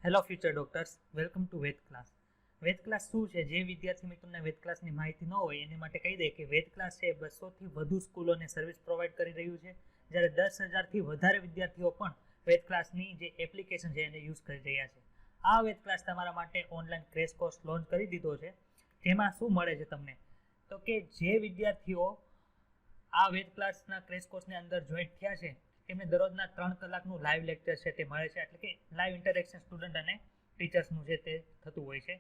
Hello future doctors, welcome to Ved class. Ved class શું છે? જે વિદ્યાર્થી મિત્રોને વેદ ક્લાસની માહિતી ન હોય એની માટે કહી દે કે વેદ ક્લાસ છે 200થી વધુ સ્કૂલોને સર્વિસ પ્રોવાઈડ કરી રહ્યું છે, જ્યારે 10,000થી વધારે વિદ્યાર્થીઓ પણ વેદ ક્લાસની જે એપ્લિકેશન છે એને યુઝ કરી રહ્યા છે. આ વેદ ક્લાસ તમારા માટે ઓનલાઈન ક્રેશ કોર્સ લોન્ચ કરી દીધો છે. જેમાં શું મળે છે તમને? તો કે જે વિદ્યાર્થીઓ આ વેદ ક્લાસના ક્રેશ કોર્સની અંદર જોઈન્ટ થયા છે તેમને દરરોજના 3 કલાકનું લાઈવ લેક્ચર છે તે મળે છે, એટલે કે લાઈવ ઇન્ટરેક્શન સ્ટુડન્ટ અને ટીચર્સનું છે તે થતું હોય છે.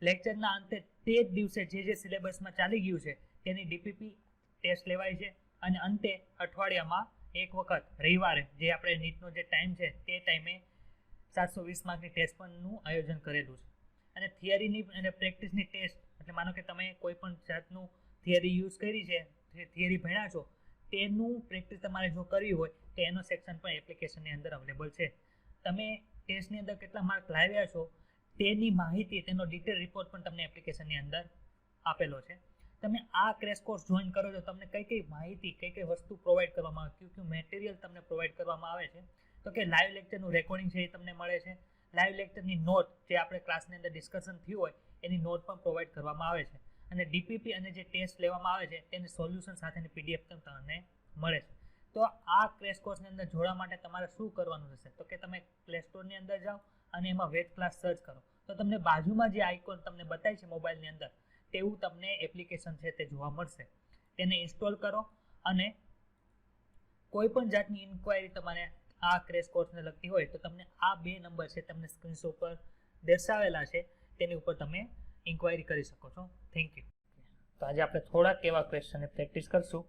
લેક્ચરના અંતે તે જ દિવસે જે સિલેબસમાં ચાલી ગયું છે તેની ડીપીપી ટેસ્ટ લેવાય છે, અને અંતે અઠવાડિયામાં એક વખત રવિવારે જે આપણે નીટનો જે ટાઈમ છે તે ટાઈમે 720 માર્કની ટેસ્ટ પણનું આયોજન કરેલું છે. અને થિયરીની અને પ્રેક્ટિસની ટેસ્ટ, એટલે માનો કે તમે કોઈ પણ જાતનું થિયરી યુઝ કરી છે, થિયરી ભણ્યા છો, તેનું પ્રેક્ટિસ તમારે જો કરવી હોય તો એનો સેક્શન પણ એપ્લિકેશનની અંદર અવેલેબલ છે. તમે ટેસ્ટની અંદર કેટલા માર્ક લાવ્યા છો તેની માહિતી, તેનો ડિટેલ રિપોર્ટ પણ તમને એપ્લિકેશનની અંદર આપેલો છે. તમે આ ક્રેશ કોર્સ જોઈન કરો છો, તમને કઈ કઈ માહિતી, કઈ વસ્તુ પ્રોવાઈડ કરવામાં આવે, કયું મટીરિયલ તમને પ્રોવાઈડ કરવામાં આવે છે? તો કે લાઈવ લેક્ચરનું રેકોર્ડિંગ છે એ તમને મળે છે. લાઈવ લેક્ચરની નોટ, જે આપણે ક્લાસની અંદર ડિસ્કશન થયું હોય એની નોટ પણ પ્રોવાઈડ કરવામાં આવે છે. અને ડીપીપી અને જે ટેસ્ટ લેવામાં આવે છે તેની સોલ્યુશન સાથેની પીડીએફ તમને મળે છે. તો આ ક્રેશ કોર્સની અંદર જોડવા માટે તમારે શું કરવાનું રહેશે? તો કે તમે પ્લે સ્ટોરની અંદર જાઓ અને એમાં વેદ ક્લાસ સર્ચ કરો, તો તમને બાજુમાં જે આઇકોન તમને બતાય છે મોબાઈલની અંદર, તેવું તમને એપ્લિકેશન છે તે જોવા મળશે. તેને ઇન્સ્ટોલ કરો, અને કોઈ પણ જાતની ઇન્ક્વાયરી તમારે આ ક્રેશ કોર્સને લગતી હોય તો તમને આ 2 નંબર છે તમને સ્ક્રીનશોટ પર દર્શાવેલા છે, તેની ઉપર તમે ઇન્ક્વાયરી કરી શકો છો. Thank you. તો આજે આપણે થોડાક એવા ક્વેશ્ચનની પ્રેક્ટિસ કરશું.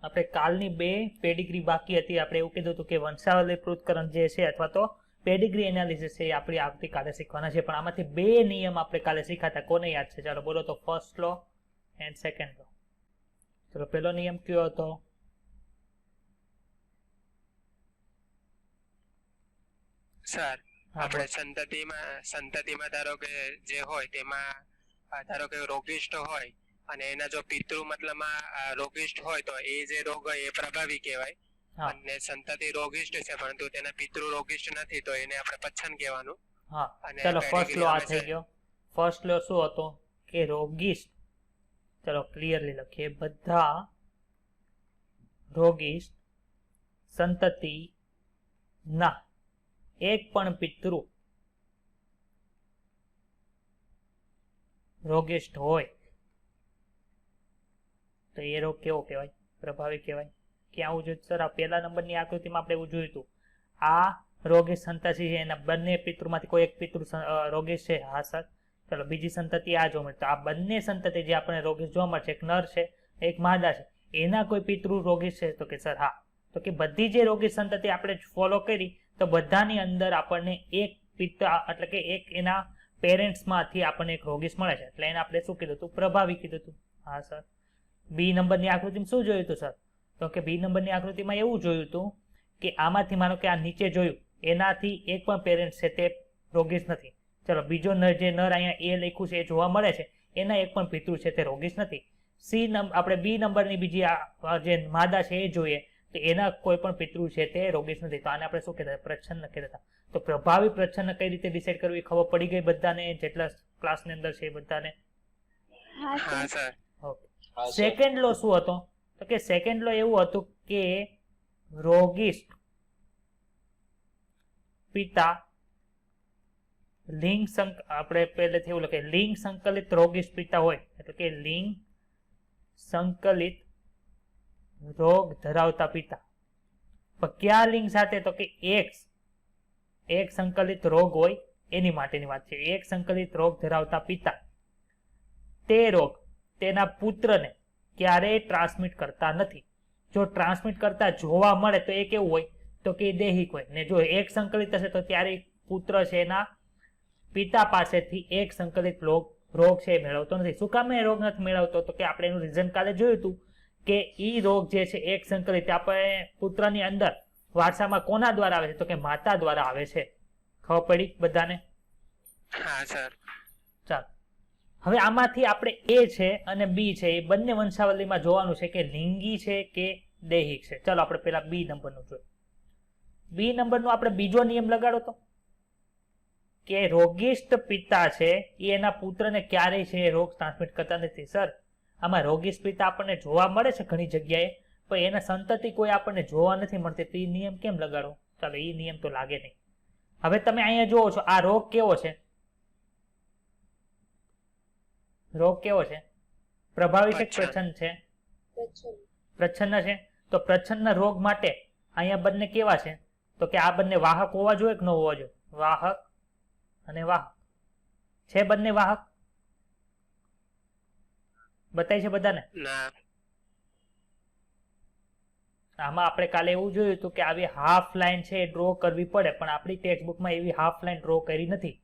આપણે કાલની 2 પેડિગ્રી બાકી હતી. આપણે એવું કીધું હતું કે વંશાવલી પૃથ્થકરણ જે છે અથવા તો પેડિગ્રી એનાલિસિસ છે એ આપણે આવતીકાલે શીખવાના છે, પણ આમાંથી 2 નિયમ આપણે કાલે શીખાતા. કોને યાદ છે? ચાલો બોલો તો. ફર્સ્ટ લો એન્ડ સેકન્ડ લો. ચલો, પહેલો નિયમ કયો હતો? સર, આપણે સંતતિમાં ધારો કે જે હોય તેમાં ધારો કે રોગિષ્ટ હોય અને એના જો પિતૃ મતલબમાં રોગિષ્ટ હોય તો એ જે રોગ હોય એ પ્રભાવી કહેવાય. અને સંતતિ રોગિષ્ટ છે પરંતુ તેના પિતૃ રોગિષ્ટ નથી તો એને આપણે પચ્છન કહેવાનું. હા, ચલો ફર્સ્ટ લો આ થઈ ગયો. ફર્સ્ટ લો શું હતો? કે રોગિષ્ટ. ચલો ક્લિયરલી લખીએ. બધા રોગિષ્ટ સંતતિ ના એક પણ પિતૃ રોગિષ્ટ હોય તો એ રોગ કેવો કહેવાય? પ્રભાવી કહેવાય. ક્યાં આવવું જોઈએ સર? આ પહેલા નંબરની આકૃતિમાં આપણે એવું જોયું હતું. આ રોગિષ્ટ સંતતિ છે, એના બંને પિતૃમાંથી કોઈ એક પિતૃ રોગિષ્ટ છે. હા સર. ચલો, બીજી સંતતિ આ જોવા મળે. તો આ બંને સંતતિ જે આપણે રોગિષ્ટ જોવા મળશે, એક નર છે એક માદા છે, એના કોઈ પિતૃ રોગિષ્ટ છે? તો કે સર હા. તો કે બધી જે રોગિષ્ટ સંતતિ આપણે ફોલો કરી તો બધાની અંદર આપણને એક પિતા, એટલે કે એક એના પેરેન્ટ્સમાંથી આપણને એક રોગિષ્ટ મળે છે, એટલે એને આપણે શું કીધું હતું? પ્રભાવી કીધું હતું. હા સર. બી નંબરની આકૃતિમાં શું જોયું હતું સર? તો કે બી નંબરની આકૃતિમાં એવું જોયું હતું કે આમાંથી માનો કે આ નીચે જોયું એનાથી એક પણ પેરેન્ટ છે તે રોગિષ્ટ નથી. ચલો, બીજો નર, જે નર અહીંયા એ લખ્યું છે એ જોવા મળે છે, એના એક પણ પિતૃ છે તે રોગિષ્ટ નથી. સી નંબર, આપણે બી નંબરની બીજી જે માદા છે એ જોઈએ તો એના કોઈ પણ પિતૃ છે તે રોગિષ્ટ નથી. તો આને આપણે શું કહેતા? પ્રચ્છન્ન કહેતા. તો પ્રભાવી પ્રચ્છન્ન કઈ રીતે ડિસાઈડ કરવું એ ખબર પડી ગઈ બધાને, જેટલા ક્લાસની અંદર છે એ બધાને? હા સર. ઓકે. સેકન્ડ લો શું હતો? તો કે સેકન્ડ લો એવું હતું કે રોગિષ્ટ પિતા લિંગ આપણે પહેલેથી એવું લખે, લિંગ સંકલિત રોગિષ્ટ પિતા હોય, એટલે કે લિંગ સંકલિત રોગ ધરાવતા પિતા. પણ કયા લિંગ સાથે? તો કે એક સંકલિત રોગ હોય એની માટેની વાત છે. એક સંકલિત રોગ ધરાવતા પિતા તે રોગ તેના પુત્રને ક્યારેય ટ્રાન્સમિટ કરતા નથી. જો ટ્રાન્સમિટ કરતા જોવા મળે તો એ કેવું હોય? તો કે દૈહિક હોય. ને જો એક સંકલિત હશે તો ત્યારે પુત્ર છે એના પિતા પાસેથી એક સંકલિત રોગ છે એ મેળવતો નથી. શું કામ એ રોગ નથી મેળવતો? તો કે આપણે એનું રીઝન કાલે જોયું હતું કે ઈ રોગ જે છે એક સંકલિત આપણે પુત્રની અંદર વારસામાં કોના દ્વારા આવે છે? તો કે માતા દ્વારા આવે છે. ખબર પડી બધાને? હા સર. ચાલો, હવે આમાંથી આપણે એ છે અને બી છે એ બંને વંશાવલીમાં જોવાનું છે કે લિંગી છે કે દૈહિક છે. ચાલો આપણે પેલા બી નંબરનું જોઈએ. બી નંબરનો આપણે બીજો નિયમ લગાડો તો. કે રોગિષ્ટ પિતા છે એ એના પુત્રને ક્યારેય છે એ રોગ ટ્રાન્સમિટ કરતા નથી. સર, આમાં રોગિષ્ટ પિતા આપણને જોવા મળે છે ઘણી જગ્યાએ, પણ એના સંતતિ કોઈ આપણને જોવા નથી મળતી. તો એ નિયમ કેમ લગાડો? ચાલો, એ નિયમ તો લાગે નહીં. હવે તમે અહીંયા જુઓ છો, આ રોગ કેવો છે? રોગ કેવો છે? પ્રભાવી છે કે પ્રચ્છન્ન છે? પ્રચ્છન્ન છે. તો પ્રચ્છન્ન રોગ માટે અહીંયા બંને કેવા છે? તો કે આ બંને વાહક હોવા જોઈએ કે ન હોવા જોઈએ? વાહક અને વાહક છે. બંને વાહક બતાય છે બધાને? આમાં આપણે કાલે એવું જોયું હતું કે આવી હાફ લાઈન છે એ ડ્રો કરવી પડે, પણ આપણી ટેક્સ્ટબુકમાં એવી હાફ લાઈન ડ્રો કરી નથી.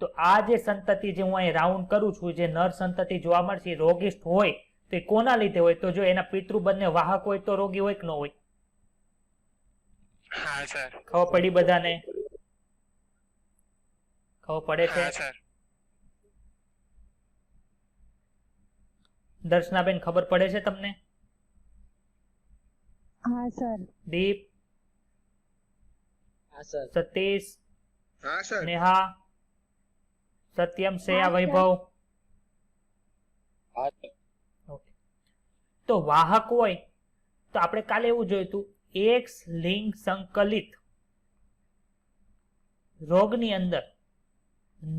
તો આ જે સંતતિ જે હું અહીં રાઉન્ડ કરું છું, જે નર સંતતિ જોવા મળશે, રોગિષ્ટ હોય તો એ કોના લીધે હોય? તો જો એના પિતૃ બંને વાહક હોય તો રોગી હોય કે ન હોય? હા સર. ખબર પડી બધાને? ખબર પડે છે? હા સર. દર્શનાબેન, ખબર પડે છે તમને? હા સર. દીપ? હા સર. સતીશ? હા સર. નેહા? સત્યમ? શ્રેયા? વૈભવ? હા સર. ઓકે. તો વાહક હોય તો આપણે કાલે એવું જોયું હતું, એક્સ લિંગ સંકલિત રોગની અંદર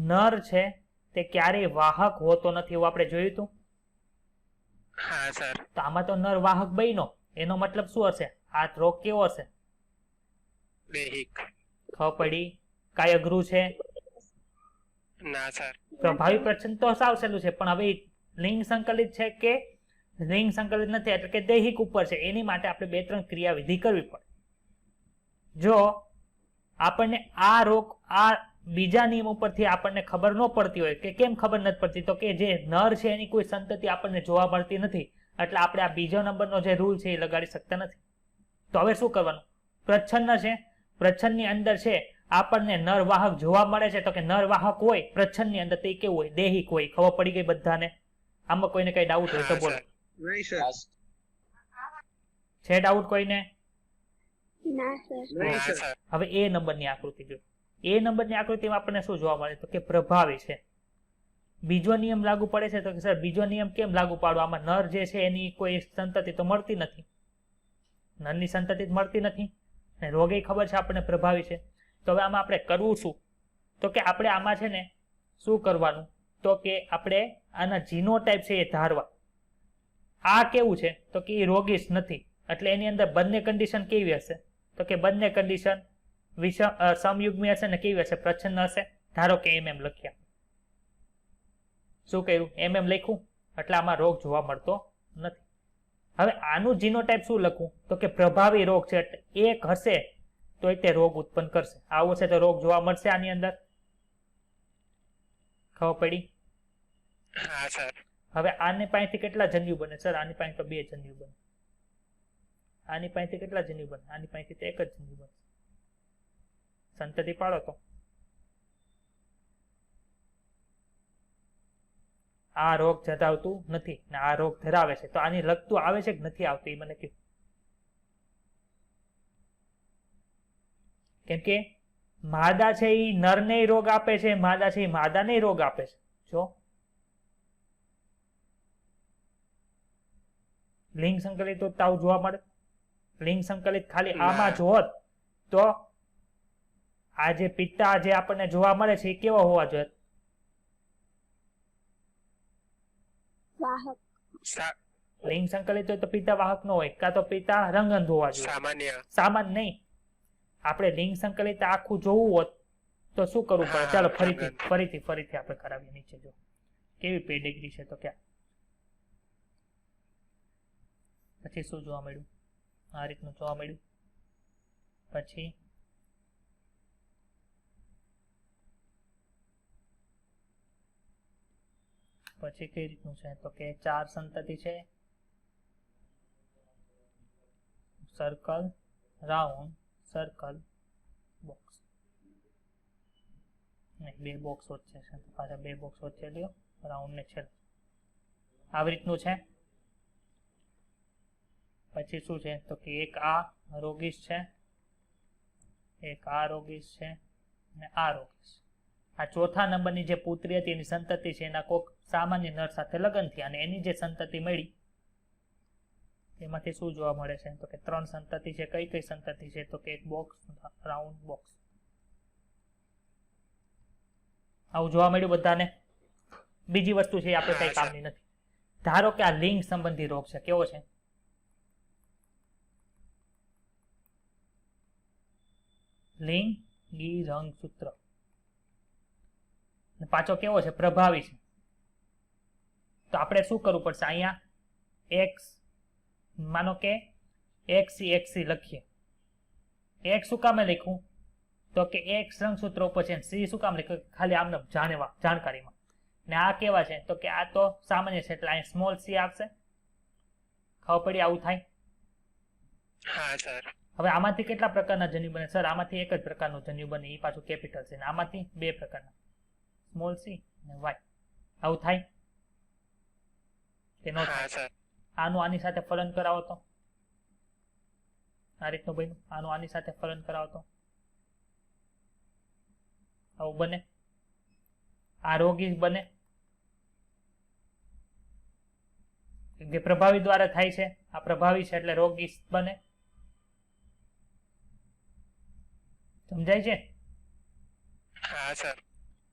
નર છે તે ક્યારેય વાહક હોતો નથી, એવું આપણે જોયું હતું. હા સર. તો આમાં તો નર વાહક બન્યો, એનો મતલબ શું હશે? આ રોગ કેવો હશે? દૈહિક. ખબર પડી? કાંઈ અઘરું છે? ના સર. પ્રભાવી પ્રચ્છન્ન તો સાવ સહેલું છે, પણ હવે લિંગ સંકલિત છે કે લિંગ સંકલિત નથી, એટલે કે દૈહિક ઉપર છે, એની માટે આપણે 2-3 ક્રિયાવિધિ કરવી પડે. જો આપણને આ રોગ, આ બીજા નિયમ ઉપરથી આપણને ખબર ન પડતી હોય કે કેમ ખબર નથી પડતી, તો કે જે નર છે એની કોઈ સંતતિ આપણને જોવા મળતી નથી, એટલે આપણે આ બીજો નંબરનો જે રૂલ છે એ લગાડી શકતા નથી. તો હવે શું કરવાનું? પ્રચ્છન્ન છે, પ્રચ્છન્નની અંદર છે આપણને નર વાહક જોવા મળે છે, તો કે નર વાહક હોય પ્રચ્છન્નની અંદર તો એ કેવું હોય? દૈહિક હોય. ખબર પડી ગઈ બધાને? આમાં કોઈને કઈ ડાઉટ હોય તો હા, બોલો. સર. નહીં સર. છે ડાઉટ કોઈને? ના સર. નહીં ના સર. સર. હવે એ નંબરની આકૃતિ જો. એ નંબરની આકૃતિમાં આપણને શું જોવા મળે? તો કે પ્રભાવી છે. બીજો નિયમ લાગુ પડે છે? તો કે સર બીજો નિયમ કેમ લાગુ પાડો? આમાં નર જે છે એની કોઈ સંતતિ તો મળતી નથી, નરની સંતતિ મળતી નથી, અને રોગે ખબર છે આપણને પ્રભાવી છે. તો હવે આમાં આપણે કરવું શું? તો કે આપણે આમાં છે ને શું કરવાનું? તો કે આપણે આના જીનોટાઈપ છે એ ધારવા. આ કેવું છે? તો કે એ રોગીશ નથી, એટલે એની અંદર બંને કન્ડિશન કેવી હશે? તો કે બંને કન્ડિશન સમયુગ્મી હશે ને કેવી હશે? પ્રચ્છન્ન હશે. ધારો કે MM લખ્યા. શું કર્યું? MM લખ્યું, એટલે આમાં રોગ જોવા મળતો નથી. હવે આનું જીનોટાઈપ શું લખવું? તો કે પ્રભાવી રોગ છે, એટલે એક હશે તો તે રોગ ઉત્પન્ન કરશે. આવું છે તો રોગ જોવા મળશે આની અંદર. ખબર પડી? હા સર. હવે આની પાસેથી કેટલા જન્યુ બને? સર આની પાસે તો 2 જન્યુ બને. આની પાસેથી કેટલા જન્યુ બને? આની પાસેથી તો 1 જ જન્યુ બને. સંતતિ પાડો તો. આ રોગ ધરાવતું નથી ને આ રોગ ધરાવે છે, તો આની લગતું આવે છે કે નથી આવતું? એ મને કહ્યું. કેમ કે માદા છે એ નરને રોગ આપે છે, માદા છે એ માદાને રોગ આપે છે. જો લિંગ સંકલિત તો તાવ જોવા મળે. લિંગ સંકલિત ખાલી આમાં જોત તો આ જે પિત્તા જે આપણને જોવા મળે છે એ કેવા હોવા જોઈએ? વાહક. લિંગ સંકલિત હોય તો પિતા વાહક નો હોય, કાં તો પિતા રંગંધ હોવા જોઈએ. સામાન્ય. સામાન્ય નહીં. આપણે લિંગ સંકલિત આખું જોવું હોત તો શું કરવું પડે? હા, ચાલો રંગંધ. ફરીથી આપણે કરાવીએ. નીચે જો કેવી પેડિગ્રી છે. તો ક્યાં પછી શું જોવા મળ્યું? આ રીતનું જોવા મળ્યું. પછી કઈ રીતનું છે? તો કે 4 સંતતિ છે, સર્કલ, રાઉન્ડ, સર્કલ, બોક્સ. નહીં, 2 બોક્સ વચ્ચે છે, પાછા 2 બોક્સ વચ્ચે લ્યો, રાઉન્ડ ને છેલ્લે. આવી રીતનું છે. પછી શું છે? તો કે એક આ રોગીશ છે, એક આ રોગીશ છે, અને આ રોગીશ. આ ચોથા નંબરની જે પુત્રી હતી એની સંતતિ છે એના કોક સામાન્ય નર સાથે લગ્ન થયા અને એની જે સંતતિ મળી એમાંથી શું જોવા મળે છે તો કે 3 સંતતિ છે. કઈ કઈ સંતતિ છે તો કે એક બોક્સ, રાઉન્ડ બોક્સ. આવું જોવા મળ્યું બધાને. બીજી વસ્તુ છે એ આપણે કઈ કામની નથી. ધારો કે આ લિંગ સંબંધી રોગ છે. કેવો છે? લિંગી રંગસૂત્ર. પાછો કેવો છે? પ્રભાવી છે. તો આપણે શું કરવું પડશે? અહીંયા એક્સ, માનો કે XC લખીએ. X શું કામે લખ્યું તો કે X રંગસૂત્ર ઉપર છે, C શું કામ લખ્યું? ખાલી આમને જાણકારીમાં. ને આ કેવા છે તો કે આ તો સામાન્ય છે એટલે અહીંયા સ્મોલ c આવશે. ખબર પડી? આવું થાય. હા સર. હવે આમાંથી કેટલા પ્રકારના જન્યુ બને? સર આમાંથી એક જ પ્રકારનું જન્યુ બને, એ પાછું કેપિટલ છે. આમાંથી 2 પ્રકારના, સ્મોલ c અને y. આવું થાય કે નો થાય? આનું આની સાથે ફલન કરાવો તો આ રીતનું બન્યું. આનું આની સાથે ફલન કરાવો તો આવું બને. આ રોગી બને જે પ્રભાવી દ્વારા થાય છે. આ પ્રભાવી છે એટલે રોગી બને. સમજાય છે? હા સર.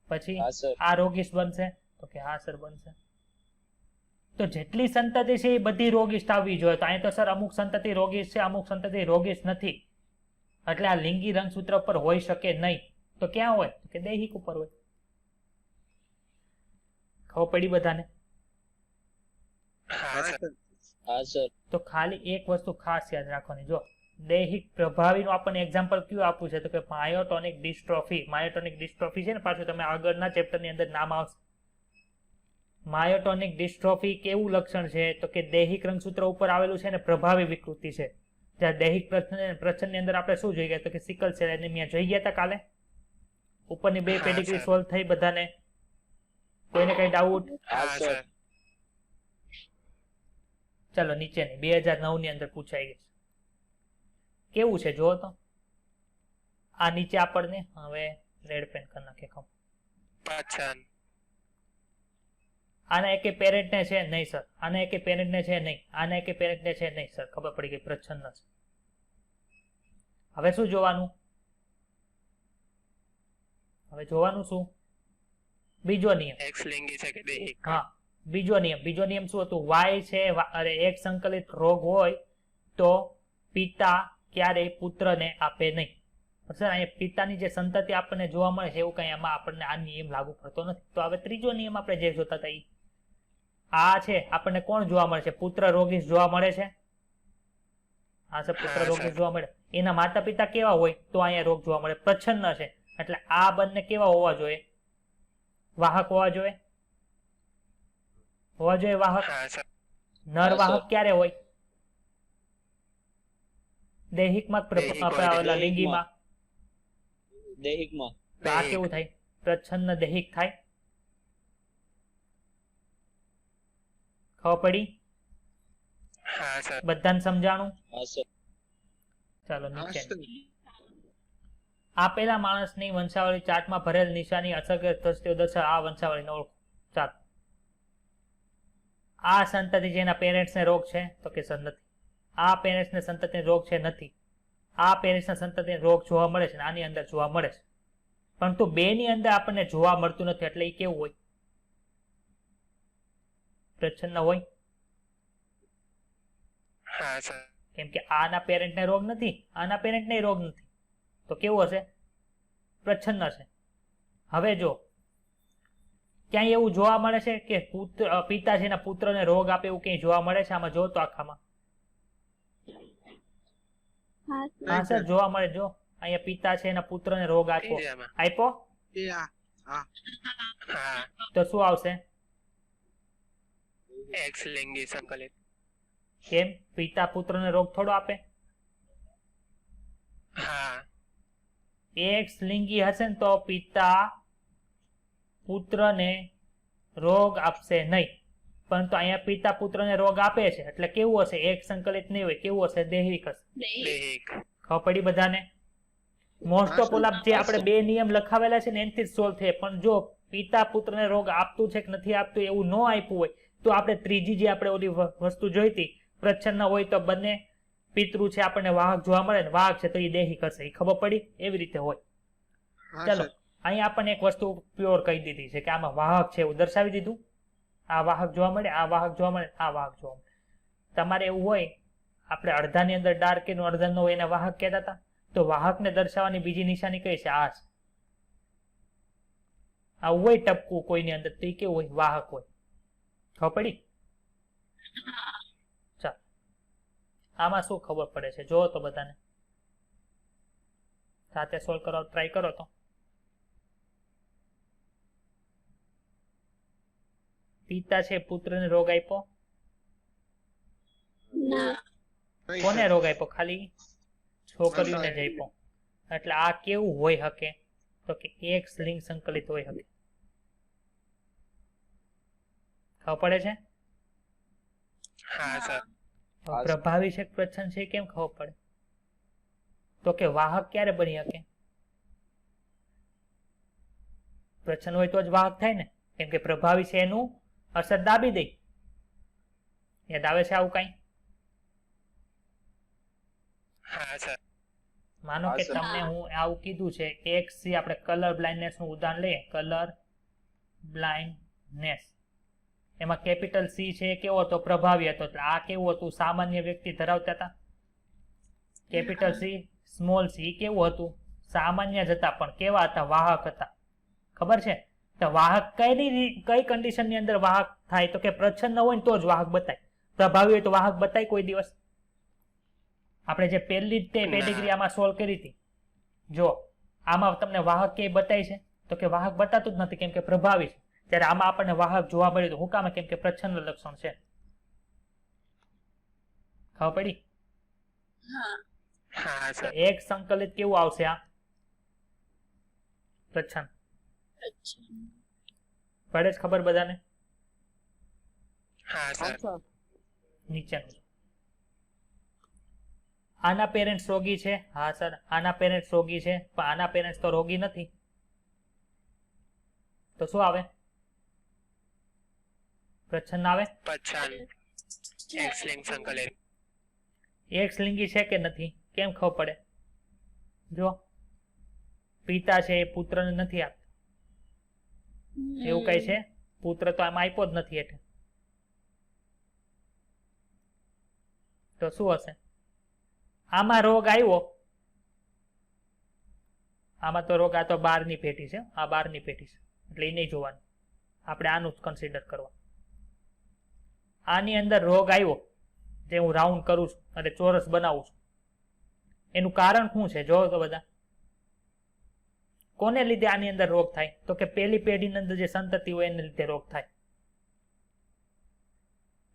પછી આ રોગીશ બનશે તો કે હા સર બનશે. તો જેટલી સંતતિ છે એ બધી રોગીશ આવવી જોઈએ. તો અહીં તો સર અમુક સંતતિ રોગીશ છે, અમુક સંતતિ રોગીશ નથી, એટલે આ લિંગી રંગસૂત્ર ઉપર હોઈ શકે નહીં. તો ક્યાં હોય? કે દૈહિક ઉપર હોય. ખબર પડી બધાને? હા સર. તો ખાલી એક વસ્તુ ખાસ યાદ રાખવાની. જો દૈહિક પ્રભાવીનું આપણને એક્ઝામ્પલ કયું આપવું છે તો કે માયોટોનિક ડિસ્ટ્રોફી. માયોટોનિક ડિસ્ટ્રોફી છે ને, પાછું તમે આગળના ચેપ્ટરની અંદર નામ આવશે. માયોટોનિક ડિસ્ટ્રોફી કેવું લક્ષણ છે તો કે દૈહિક રંગસૂત્ર ઉપર આવેલું છે ને પ્રભાવી વિકૃતિ છે. જ્યારે દૈહિક પ્રચ્છન્નની અંદર આપણે શું જોઈ ગયા તો કે સિકલ સેલ એનિમિયા જોઈ ગયા હતા કાલે. ઉપરની 2 પેડિગ્રી સોલ્વ થઈ બધાને? કોઈને કઈ ડાઉટ? ચાલો નીચેની 2009 ની અંદર પૂછાઈ ગઈ. કેવું છે જો તો. આ નીચે આપણને હવે રેડ પેન કરી નાખે. આના એકે પેરેન્ટ ને છે નહીં સર, આના એકે પેરેન્ટ ને છે નહીં, આના એકે પેરેન્ટ ને છે નહીં સર. ખબર પડી ગઈ, પ્રચ્છન્ન છે. હવે શું જોવાનું? હવે જોવાનું શું? બીજો નિયમ. હા, બીજો નિયમ શું હતું? વાય છે, અરે એક સંકલિત રોગ હોય તો પિતા ક્યારેય પુત્રને આપે નહીં. સર અહીંયા પિતાની જે સંતતિ આપણને જોવા મળે છે એવું કઈ આમાં આપણને આ નિયમ લાગુ પડતો નથી. તો હવે ત્રીજો નિયમ આપણે જે જોતા હતા આ છે. આપણને કોણ જોવા મળે છે? પુત્ર રોગીશ જોવા મળે છે. હા સર, પુત્ર રોગીશ જોવા મળે. એના માતા પિતા કેવા હોય તો અહીંયા રોગ જોવા મળે? પ્રચ્છન્ન છે. એટલે આ બંને કેવા હોવા જોઈએ? વાહક હોવા જોઈએ. વાહક. નર વાહક ક્યારે હોય? દૈહિકમાં. લિંગીમાં. આ કેવું થાય? પ્રચ્છન્ન દૈહિક થાય. ખબર પડી? બધાને સમજાણું? ચાલો નીચે. આપેલા માણસની વંશાવળી ચાર્ટમાં ભરેલ નિશાની અસરગ્રસ્ત દ્રષ્ટિઓ દર્શાવે. આ વંશાવળીને ઓળખો. ચાલો. આ સંતતિ જેના પેરેન્ટ્સને રોગ છે તો કે સર નથી. આ પેરેન્ટ્સને સંતતિને રોગ છે નથી. આ પેરેન્ટ્સના સંતતિને રોગ જોવા મળે છે, આની અંદર જોવા મળે છે, પરંતુ 2 ની અંદર આપણને જોવા મળતું નથી. એટલે એ કેવું હોય? પ્રચ્છન્ન હોય. કેમ કે આના પેરેન્ટને રોગ નથી, આના પેરેન્ટને રોગ નથી, તો કેવું હશે? પ્રચ્છન્ન છે. હવે જો ક્યાંય એવું જોવા મળે છે કે પિતા છે એના પુત્રને રોગ આપે એવું ક્યાંય જોવા મળે છે? આમાં જો તો આખામાં. હા સર, જોવા મળે. જો અહીંયા પિતા છે એના પુત્રને રોગ આપ્યો. તો શું આવશે? કેમ? પિતા પુત્રને રોગ થોડો આપે? એક્સ લિંગી હશે ને તો પિતા પુત્રને રોગ આપશે નહીં, પરંતુ અહીંયા પિતા પુત્રને રોગ આપે છે એટલે કેવું હશે? એક સંકલિત નહીં હોય. કેવું હશે? દૈહિક હશે. ખબર પડી બધાને? મોસ્ટ ઓફ ઓલા જે આપણે બે નિયમ લખાવેલા છે ને એનાથી જ સોલ્વ થાય. પણ જો પિતા પુત્રને રોગ આપતું છે કે નથી આપતું એવું ન આપ્યું હોય તો આપણે ત્રીજી જે આપણે ઓલી વસ્તુ જોઈતી પ્રચ્છન્ન હોય તો બંને પિતૃ છે આપણને વાહક જોવા મળે ને વાહક છે તો એ દેહી કરશે. એ ખબર પડી? એવી રીતે હોય. ચાલો અહીંયા આપણને એક વસ્તુ પ્યોર કહી દીધી છે કે આમાં વાહક છે એવું દર્શાવી દીધું. આ વાહક જોવા મળે, આ વાહક જોવા મળે, આ વાહક જોવા મળે. તમારે એવું હોય આપણે અડધાની અંદર ડાર્ક એનું અડધા ન હોય એને વાહક કહેતા હતા, તો વાહકને દર્શાવવાની બીજી નિશાની કઈ છે? આ છે. આવું હોય ટપકું કોઈની અંદર તો એ કેવું હોય? વાહક હોય. ખબર પડી? ચાલ આમાં શું ખબર પડે છે જોવો તો બધાને સાથે સોલ્વ કરવા ટ્રાય કરો તો. પિતા છે પુત્રને રોગ આપ્યો, ના. કોને રોગ આપ્યો? ખાલી છોકરીઓને જ આપ્યો. એટલે આ કેવું હોય શકે? તો કે એક લિંગ સંકલિત હોય શકે. ખબર પડે છે? હા સર. પ્રભાવી છે પ્રચ્છન્ન છે કેમ ખબર પડે? તો કે વાહક ક્યારે બની શકે? પ્રચ્છન્ન હોય તો જ વાહક થાય ને, કેમ કે પ્રભાવી છે એનું અસર દાબી દે. યાદ આવે છે આવું કઈ? હા સર. માનો કે તમને હું આવું કીધું છે એક સી આપણે કલર બ્લાઇન્ડનેસ નું ઉદાહરણ લઈએ. કલર બ્લાઇન્ડનેસ એમાં કેપિટલ સી છે એ કેવો હતો? પ્રભાવી હતો. એટલે આ કેવું હતું? સામાન્ય વ્યક્તિ ધરાવતા હતા. કેપિટલ સી સ્મોલ સી કેવું હતું? સામાન્ય જ હતા પણ કેવા હતા? વાહક હતા. ખબર છે? તો વાહક કઈ કન્ડિશન ની અંદર વાહક થાય? તો કે પ્રચ્છન્ન હોય ને તો જ વાહક બતાય. પ્રભાવી હોય તો વાહક બતાય કોઈ દિવસ? આપણે જે પહેલી જ તે પેડિગ્રી આમાં સોલ્વ કરી હતી, જો આમાં તમને વાહક ક્યાંય બતાય છે? તો કે વાહક બતાતું જ નથી, કેમ કે પ્રભાવી છે. ત્યારે આમાં આપણને વાહક જોવા મળ્યું તો હું કામ? કેમ કે પ્રચ્છન્ન લક્ષણ છે. ખબર પડી? હા સર. એક સંકલિત કેવું આવશે? આ પ્રચ્છન્ન પડે જ ખબર બધાને? હા સર. નીચેનું આના પેરેન્ટ્સ રોગી છે. હા સર આના પેરેન્ટ્સ રોગી છે, પણ આના પેરેન્ટ્સ તો રોગી નથી. તો શું આવે? પ્રચ્છન્ન આવે. પછાણ એક્સ લિંગ સંકલિત. એક લિંગી છે કે નથી કેમ ખબર પડે? જો પિતા છે એ પુત્રને નથી આપતો એવું કઈ છે? પુત્ર તો આમાં આપ્યો જ નથી. એટલે તો શું હશે? આમાં રોગ આવ્યો, આમાં તો રોગ, આ તો 12ની પેટી છે, આ 12ની પેટી છે એટલે એ નહીં જોવાનું. આપણે આનું જ કન્સિડર કરવા. આની અંદર રોગ આવ્યો જે હું રાઉન્ડ કરું છું અને ચોરસ બનાવું છું, એનું કારણ શું છે? જોવો તો બધા કોને લીધે આની અંદર રોગ થાય? તો કે પહેલી પેઢીની અંદર જે સંતતિ હોય એને લીધે રોગ થાય.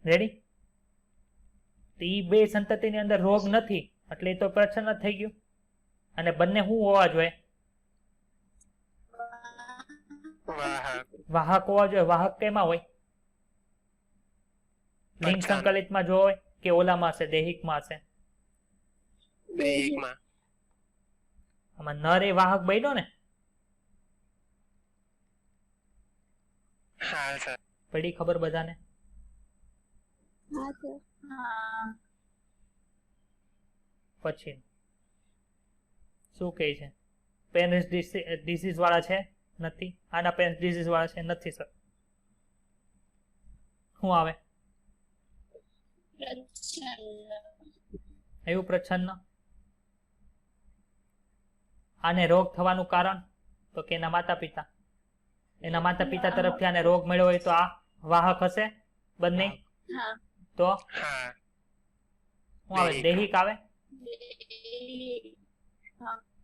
રેડી? તો એ બે સંતતિની અંદર રોગ નથી એટલે એ તો પ્રચ્છન્ન જ થઈ ગયું. અને બંને શું હોવા જોઈએ? વાહક. વાહક હોવા જોઈએ. વાહક કેમાં હોય? લિંગ સંકલિતમાં જો હોય કે ઓલામાં હશે? દૈહિકમાં હશે. દૈહિકમાં. આમાં નર એ વાહક બન્યો ને? હા સર. પડી ખબર બધાને? હા સર. પછી શું કહે છે? પેરેન્ટ્સ ડિસીઝ વાળા છે? નથી. આના પેરેન્ટ્સ ડિસીઝ વાળા છે? નથી સર. શું આવે? એવું પ્રચ્છન્ન. આને રોગ થવાનું કારણ? તો કે એના માતા પિતા, એના માતા પિતા તરફથી આને રોગ મળ્યો હોય તો આ વાહક હશે બંને. તો હા. શું આવે? દૈહિક. દૈહિક આવે.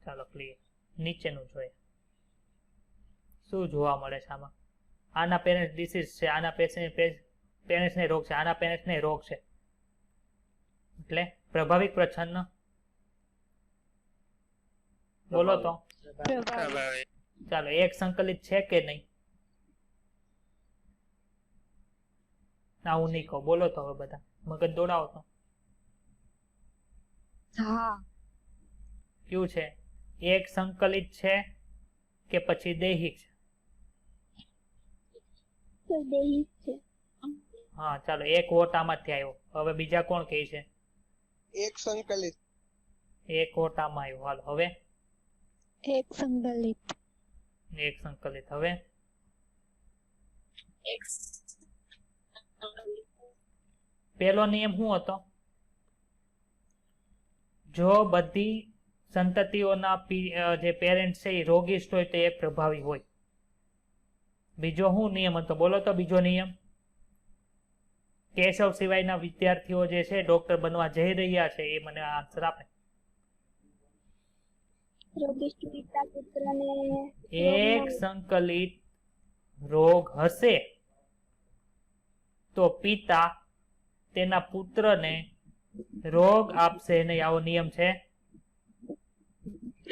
ચાલો ક્લિયર. નીચેનું જોઈએ શું જોવા મળે છે આમાં? આના પેરેન્ટ્સ ડિસીઝ છે, આના પેરેન્ટ્સને રોગ છે, આના પેરેન્ટ્સને રોગ છે, એટલે પ્રભાવિક પ્રચ્છન્ન. બોલો તો. પ્રભાવિત. ચાલો એક સંકલિત છે કે નહીં? હું નહીં કહું, બોલો તો હવે બધા મગજ દોડાવો તો. હા. કયું છે? એક સંકલિત છે કે પછી દૈહિક છે? સર દૈહિક છે. હા ચાલો, એક વોટ આમાંથી આવ્યો. હવે બીજા કોણ કહે છે? એક સંકલિત. એક વોટ આમાં આવ્યો. હાલો હવે એક સંકલિત. એક સંકલિત. હવે પેલો નિયમ શું હતો? જો બધી સંતતિઓના જે પેરેન્ટ છે એ રોગિષ્ટ હોય તો એ પ્રભાવી હોય. બીજો શું નિયમ હતો? બોલો તો બીજો નિયમ. કેશવ સિવાયના વિદ્યાર્થીઓ જે છે ડોક્ટર બનવા જઈ રહ્યા છે એ મને આન્સર આપે. રોગિષ્ટ પિતા પુત્રને એક સંકલિત રોગ હશે તો પિતા તેના પુત્રને રોગ આપશે નહીં, આવો નિયમ છે.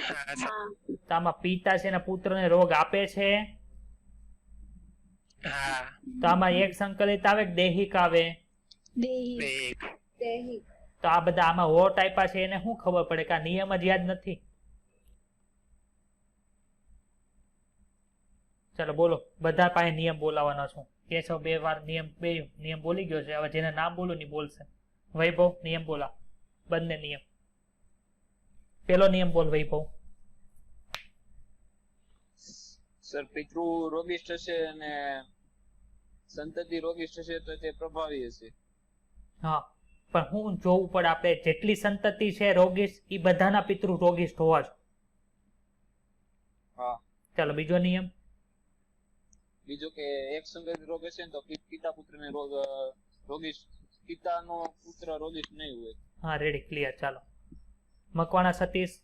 હા સર. તો આમાં પિતા છે એના પુત્રને રોગ આપે છે. હા. તો આમાં એક સંકલિત આવે કે દૈહિક આવે? દૈહિક. દૈહિક. તો આ બધા આમાં વોટ આપ્યા છે એને શું ખબર પડે કે આ નિયમ જ યાદ નથી? ચાલો બોલો, બધા પાસે નિયમ બોલાવવાનો છું. કેશવ બે વાર નિયમ બોલી ગયો છે. હવે જેને નામ બોલું ની બોલશે. વૈભવ નિયમ બોલા, બંને નિયમ. પેલો નિયમ બોલ વૈભવ. સર પિતૃ રોગિષ્ટ હશે અને સંતતિ રોગિષ્ટ હશે તો તે પ્રભાવી હશે. હા, પણ હું જોવું પડે આપણે જેટલી સંતતિ છે રોગિષ્ટ એ બધાના પિતૃ રોગિષ્ટ હોવા જોઈએ. હા. ચાલો બીજો નિયમ. બીજો કે એક સંકલિત રોગ હશે ને તો પિતા પુત્રને રોગિષ્ટ, પિતાનો પુત્ર રોગિષ્ટ નહીં હોય. હા રેડી, ક્લિયર. ચાલો મકવાણા સતીશ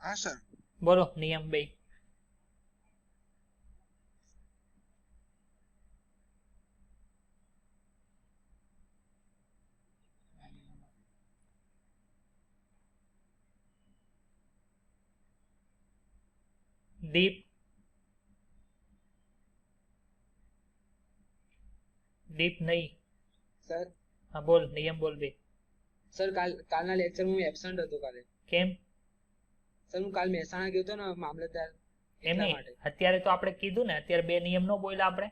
હા સર. બોલો નિયમ 2. દીપ. દીપ નહીં. સર હા બોલ, નિયમ બોલ 2. સર કાલના લેક્ચર હું એબસન્ટ હતો કાલે. કેમ? સર હું કાલ મહેસાણા ગયો હતો ને મામલતદાર, એમ એટલા નહીં, માટે. અત્યારે તો આપણે કીધું ને, અત્યારે 2 નિયમ નો બોલ્યા આપણે.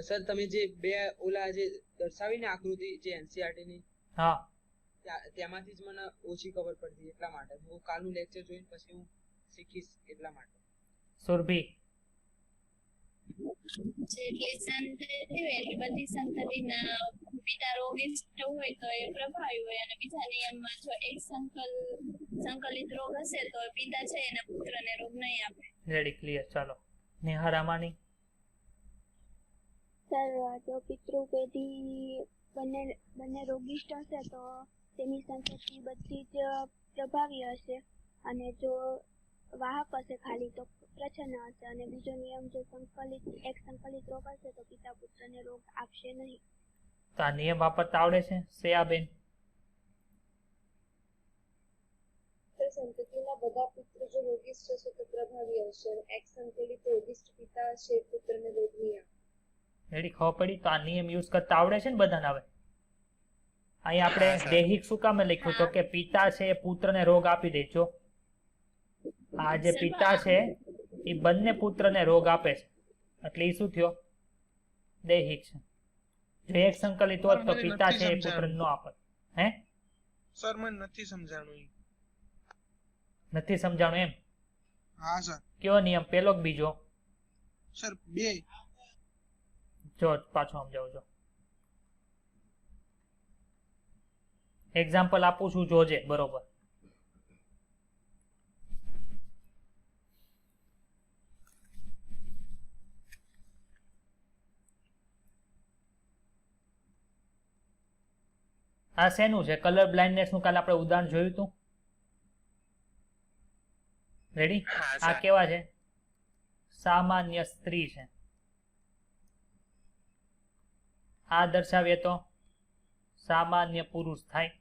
સર તમે જે બે ઓલા જે દર્શાવીને આકૃતિ જે એનસીઆરટી ની, હા તેમાંથી જ મને ઓછી ખબર પડતી, એટલા માટે હું કાલનું લેક્ચર જોઈને પછી હું શીખીશ એટલા માટે. સુરભી. જેટલી સંતતિ હોય એટલી બધી સંતતિના પિતા રોગિષ્ટ હોય તો એ પ્રભાવી હોય, અને બીજા નિયમમાં જો એક સંકલિત રોગ હશે તો પિતા છે એના પુત્રને રોગ નહીં આપે. Ready, clear. ચાલો નેહા રામાણી. સર જો પિતૃ પેઢી બંને રોગિષ્ટ હશે તો તેની સંતતિ બધી જ પ્રભાવી હશે, અને જો વાહક હશે ખાલી તો પ્રચ્છન્ન હશે. અને બીજો નિયમ જો એક સંકલિત રોગ હશે તો પિતા પુત્રને રોગ આપશે નહીં. તો આ નિયમ વાપરતા આવડે છે શ્રેયાબેન? સંતતિના બધા પુત્ર જો રોગિષ્ટ હશે તો પ્રભાવી હશે. એક સંકલિત રોગિષ્ટ પિતા હશે પુત્રને રોગ નહીં આપે. રેડી, ખબર પડી? તો આ નિયમ યુઝ કરતા આવડે છે ને બધાને? હવે અહીંયા આપણે હા, સર. દૈહિક શું કામે લખ્યું તો કે પિતા છે એ પુત્રને રોગ આપી દે. જો આ જે પિતા છે એ બંને પુત્રને રોગ આપે છે, એટલે એ શું થયો? દૈહિક છે. જો એક સંકલિત હોત તો મને પિતા નથી છે એ સમજાણું. પુત્રને ન આપત. હે, સર મને નથી સમજાણું ઈ. નથી સમજાણું એમ? હા સર. કયો નિયમ, પેલો કે બીજો? સર 2. જો પાછો સમજાવું છો. એક્ઝામ્પલ આપું છું, જોજે બરોબર. આ શેનું છે? કલર બ્લાઇન્ડનેસ નું કાલે આપણે ઉદાહરણ જોયું હતું. રેડી? હા આ સર. કેવા છે? સામાન્ય સ્ત્રી છે. આ દર્શાવીએ તો સામાન્ય પુરુષ થાય.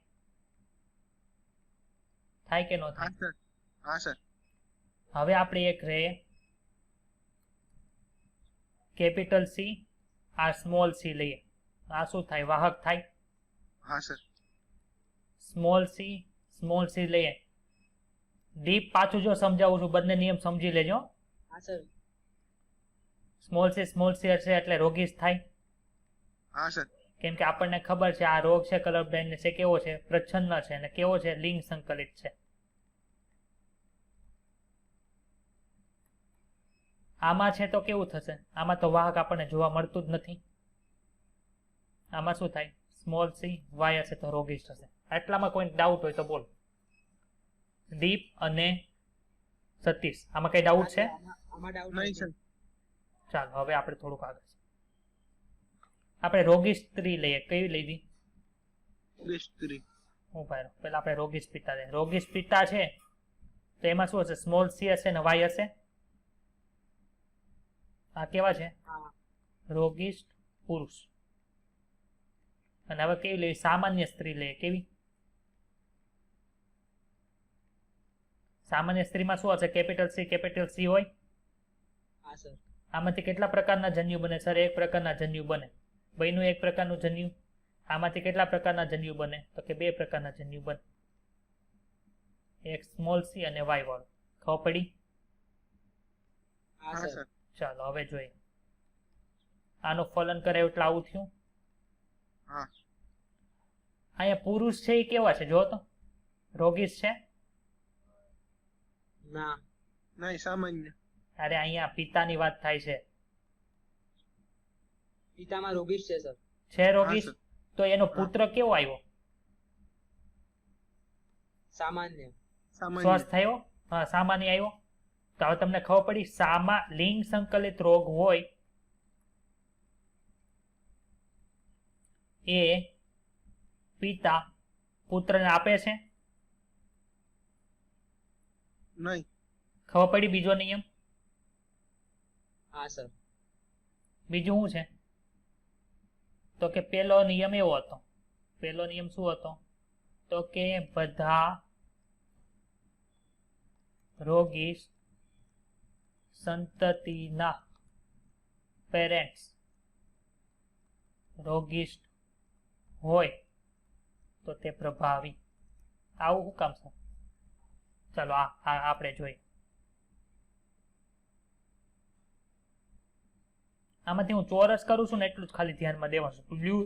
થાય કે ન હા થાય? સર. હા સર. હવે આપણે એક રે કેપિટલ સી, આ સ્મોલ સી લઈએ. આ શું થાય? વાહક થાય. હા સર. સ્મોલ સી લઈએ. ડીપ પાછું જો સમજાવું છું, બંને નિયમ સમજી લેજો. હા સર. સ્મોલ સી હશે એટલે રોગીશ થાય. હા સર. કેમ કે આપણને ખબર છે આ રોગ છે કલર બ્લાઇન્ડનેસ છે કેવો છે, પ્રચ્છન્ન છે અને કેવો છે, લિંગ સંકલિત છે. આમાં છે તો કેવું થશે, આમાં તો વાહક આપણને જોવા મળતું જ નથી. આમાં શું થાય, સ્મોલ સી વાય હશે તો રોગીશ થશે. આટલામાં કોઈ ડાઉટ હોય તો બોલો. દીપ અને સતીશ, આમાં કઈ ડાઉટ છે? આમાં ડાઉટ નહીં સર. ચાલો હવે આપણે થોડુંક આગળ આપણે રોગીશ સ્ત્રી લઈએ. કઈ લીધી? સ્ત્રી. હું ભાઈ પેલા આપણે રોગીશ પિતા લઈએ. રોગીશ પિતા છે તો એમાં શું હશે, સ્મોલ સી હશે ને વાય હશે. આ કેવા છે? રોગીશ પુરુષ. અને હવે કેવી લેવી, સામાન્ય સ્ત્રી લઈએ. કેવી? સામાન્ય સ્ત્રીમાં શું હશે, કેપિટલ સી હોય. હા સર. આમાંથી કેટલા પ્રકારના જન્યુ બને સર? એક પ્રકારના જન્યુ બને. બયનું એક પ્રકારનું જન્યુ. આમાંથી કેટલા પ્રકારના જન્યુ બને? તો કે 2 પ્રકારના જન્યુ બને. એક સ્મોલ સી અને વાય વાળો. ખબર પડી? હા સર. ચાલો હવે જોઈએ. આનું ફલન કરે એટલે આવું થયું. હા. અહીંયા પુરુષ છે એ કેવા છે જો તો? રોગીશ છે? ના. નહીં, સામાન્ય. અરે અહીંયા પિતાની વાત થાય છે. પિતામાં રોગીશ છે સર. છે રોગીશ? હા, તો એનો પુત્ર કેવો આવ્યો? સામાન્ય. સ્વસ્થ થયો? હા, સામાન્ય આવ્યો. તો હવે તમને ખબર પડી, લિંગ સંકલિત રોગ હોય એ પિતા પુત્રને આપે છે? નહીં. ખબર પડી બીજો નિયમ? હા સર. બીજું શું છે? તો કે પેલો નિયમ એવો હતો. પેલો નિયમ શું હતો? તો કે બધા રોગીશ સંતતિના પેરેન્ટ્સ રોગિષ્ટ હોય તો તે પ્રભાવી. આવું શું કામ છે? ચાલો આપણે જોઈએ. આમાંથી હું ચોરસ કરું છું ને એટલું જ ખાલી ધ્યાનમાં દેવાનું. બ્લુ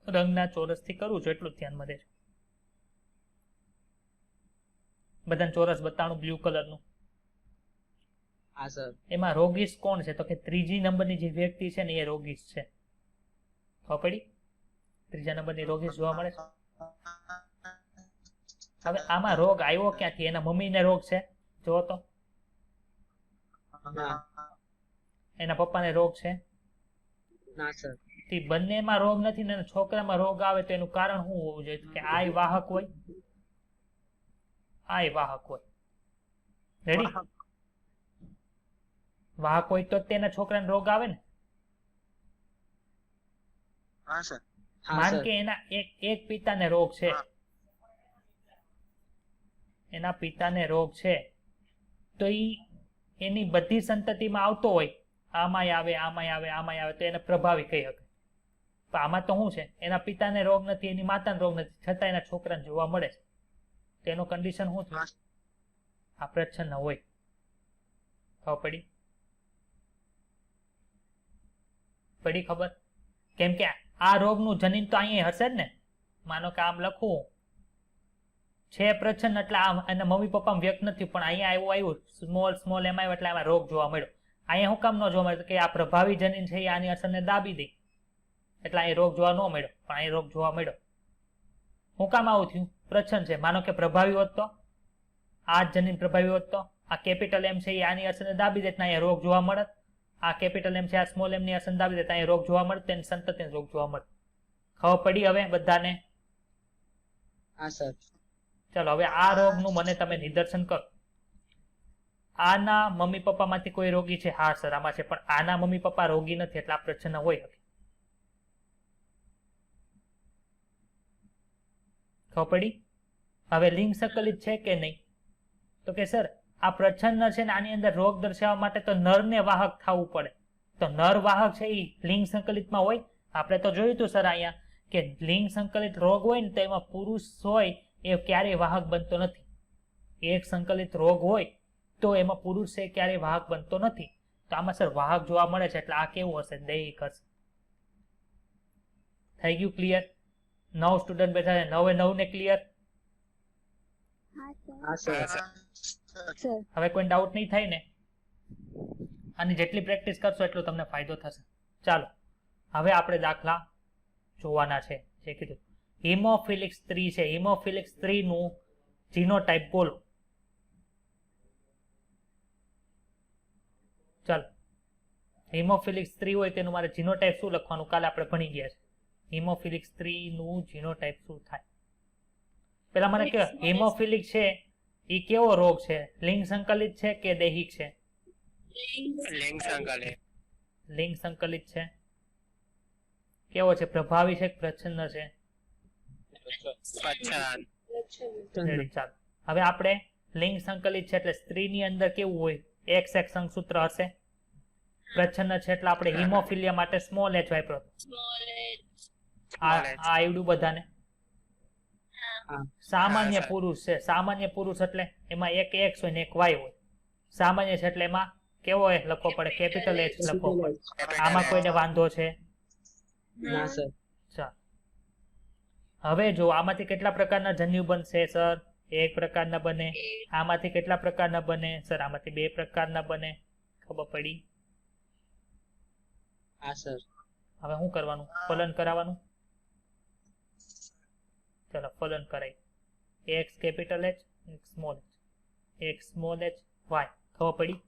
રંગના ચોરસથી કરું છું એટલું જ ધ્યાનમાં દેજો. બધાને ચોરસ બતાણું બ્લુ કલરનું. હા સર. એમાં રોગીશ કોણ છે? તો કે 3જી નંબરની જે વ્યક્તિ છે ને એ રોગીશ છે. ખબર પડી? 3જા નંબરની રોગીશ જોવા મળે છે. હવે આમાં રોગ આવ્યો ક્યાંથી? એના મમ્મીને રોગ છે જો તો? એના પપ્પાને રોગ છે? ના સર. તે બંનેમાં રોગ નથી ને છોકરામાં રોગ આવે તો એનું કારણ શું હોવું જોઈએ? કે આય વાહક હોય. આય વાહક હોય. રેડી? વાહક હોય તો તેના છોકરાને રોગ આવે ને. હા સર. માન કે એના એક પિતાને રોગ છે. એના પિતાને રોગ છે તો એની બધી સંતતિમાં આવતો હોય, આમાંય આવે આમાંય આવે આમાંય આવે, તો એને પ્રભાવી કહી શકે. પણ આમાં તો શું છે, એના પિતાને રોગ નથી, એની માતાને રોગ નથી, છતાં એના છોકરાને જોવા મળે છે. તેનું કન્ડિશન શું થયું? આ પ્રચ્છન્ન હોય. ખબર પડી ખબર? કેમ કે આ રોગનું જનીન તો અહીંયા હશે જ ને. માનો કે આમ લખવું છે પ્રચ્છન્ન એટલે આમ એના મમ્મી પપ્પા વ્યક્ત નથી, પણ અહીંયા આવ્યું સ્મોલ એમ આવ્યું એટલે આમાં રોગ જોવા મળ્યો. અહીંયા શું કામ ન જોવા મળ્યો? કે આ પ્રભાવી જનીન છે એ આની અસરને દાબી દે એટલે અહીં રોગ જોવા ન મળ્યો, પણ અહીં રોગ જોવા મળ્યો. શું કામ આવું થયું? પ્રચ્છન્ન છે. માનો કે પ્રભાવી હોત તો, આ જનીન પ્રભાવી હોત તો આ કેપિટલ એમ છે એ આની અસરને દાબી દે, અહીંયા રોગ જોવા મળત. આ કેપિટલ એમ છે આ સ્મોલ એમ ની અસર દાબી દે, અહીંયા રોગ જોવા મળે, તેની સંતતિને રોગ જોવા મળે. ખબર પડી હવે બધાને? હા સર. ચાલો હવે આ રોગનું મને તમે નિદર્શન કરો. આના મમ્મી પપ્પામાંથી કોઈ રોગી છે? હા સર આમાં છે, પણ આના મમ્મી પપ્પા રોગી નથી એટલે આ પ્રચ્છન્ન હોય શકે. ખબર પડી? હવે લિંગ સંકલિત છે કે નહીં? તો કે સર આ પ્રચ્છન્ન છે ને આની અંદર રોગ દર્શાવવા માટે તો નરને વાહક થવું પડે. તો નર વાહક છે એ લિંગ સંકલિતમાં હોય? આપણે તો જોયું હતું સર અહીંયા કે લિંગ સંકલિત રોગ હોય ને તો એમાં પુરુષ હોય એ ક્યારેય વાહક બનતો નથી. એક સંકલિત રોગ હોય તો એમાં પુરુષ છે ક્યારેય વાહક બનતો નથી. તો આમાં સર વાહક જોવા મળે છે એટલે આ કેવું હશે? દૈહિક હશે. થઈ ગયું ક્લિયર? 9 સ્ટુડન્ટ બેઠા છે, 9 ને ક્લિયર? હા સર. હા સર. હા સર. હવે કોઈ ડાઉટ નહીં થાય ને? આની જેટલી પ્રેક્ટિસ કરશો એટલો તમને ફાયદો થશે. ચાલો હવે આપણે દાખલા જોવાના છે. જે કીધું હિમોફિલિક સ્ત્રી છે, હિમોફિલિક સ્ત્રીનું જીનોટાઇપ બોલો. ચાલો હિમોફિલિક સ્ત્રી હોય તેનું મારે જીનોટાઇપ શું લખવાનું? કાલે આપણે ભણી ગયા છે. હિમોફિલિક સ્ત્રીનું જીનોટાઇપ શું થાય? પેલા મને કહો, હિમોફિલિક છે એ કેવો રોગ છે? લિંગ સંકલિત છે કે દૈહિક છે? લિંગ સંકલિત. લિંગ સંકલિત છે. કેવો છે? પ્રભાવી છે કે પ્રચ્છન્ન છે? પછાન. Ready, ચાલો હવે આપણે લિંગ સંકલિત છે એટલે સ્ત્રીની અંદર કેવું હોય? XX અંગસૂત્ર હશે. પ્રચ્છન્ન છે એટલે આપણે હિમોફિલિયા માટે સ્મોલ h વાપરો. આ આવડું બધાને. સામાન્ય પુરુષ છે, સામાન્ય પુરુષ એટલે એમાં એક X હોય ને એક Y હોય. સામાન્ય છે એટલે એમાં કેવો હોય લખવો પડે? કેપિટલ H લખવો પડે. આમાં કોઈને વાંધો છે? ના સર. ચાલો હવે જો આમાંથી કેટલા પ્રકારના જન્યુ બનશે સર? એક પ્રકારના બને. આમાંથી કેટલા પ્રકારના બને સર? આમાંથી 2 પ્રકારના બને. ખબર પડી? હા સર. હવે શું કરવાનું? ફલન કરાવવાનું. ચલો ફલન કરાય. એક કેપિટલ H, એક સ્મોલ h, એક સ્મોલ h, y. ખબર પડી?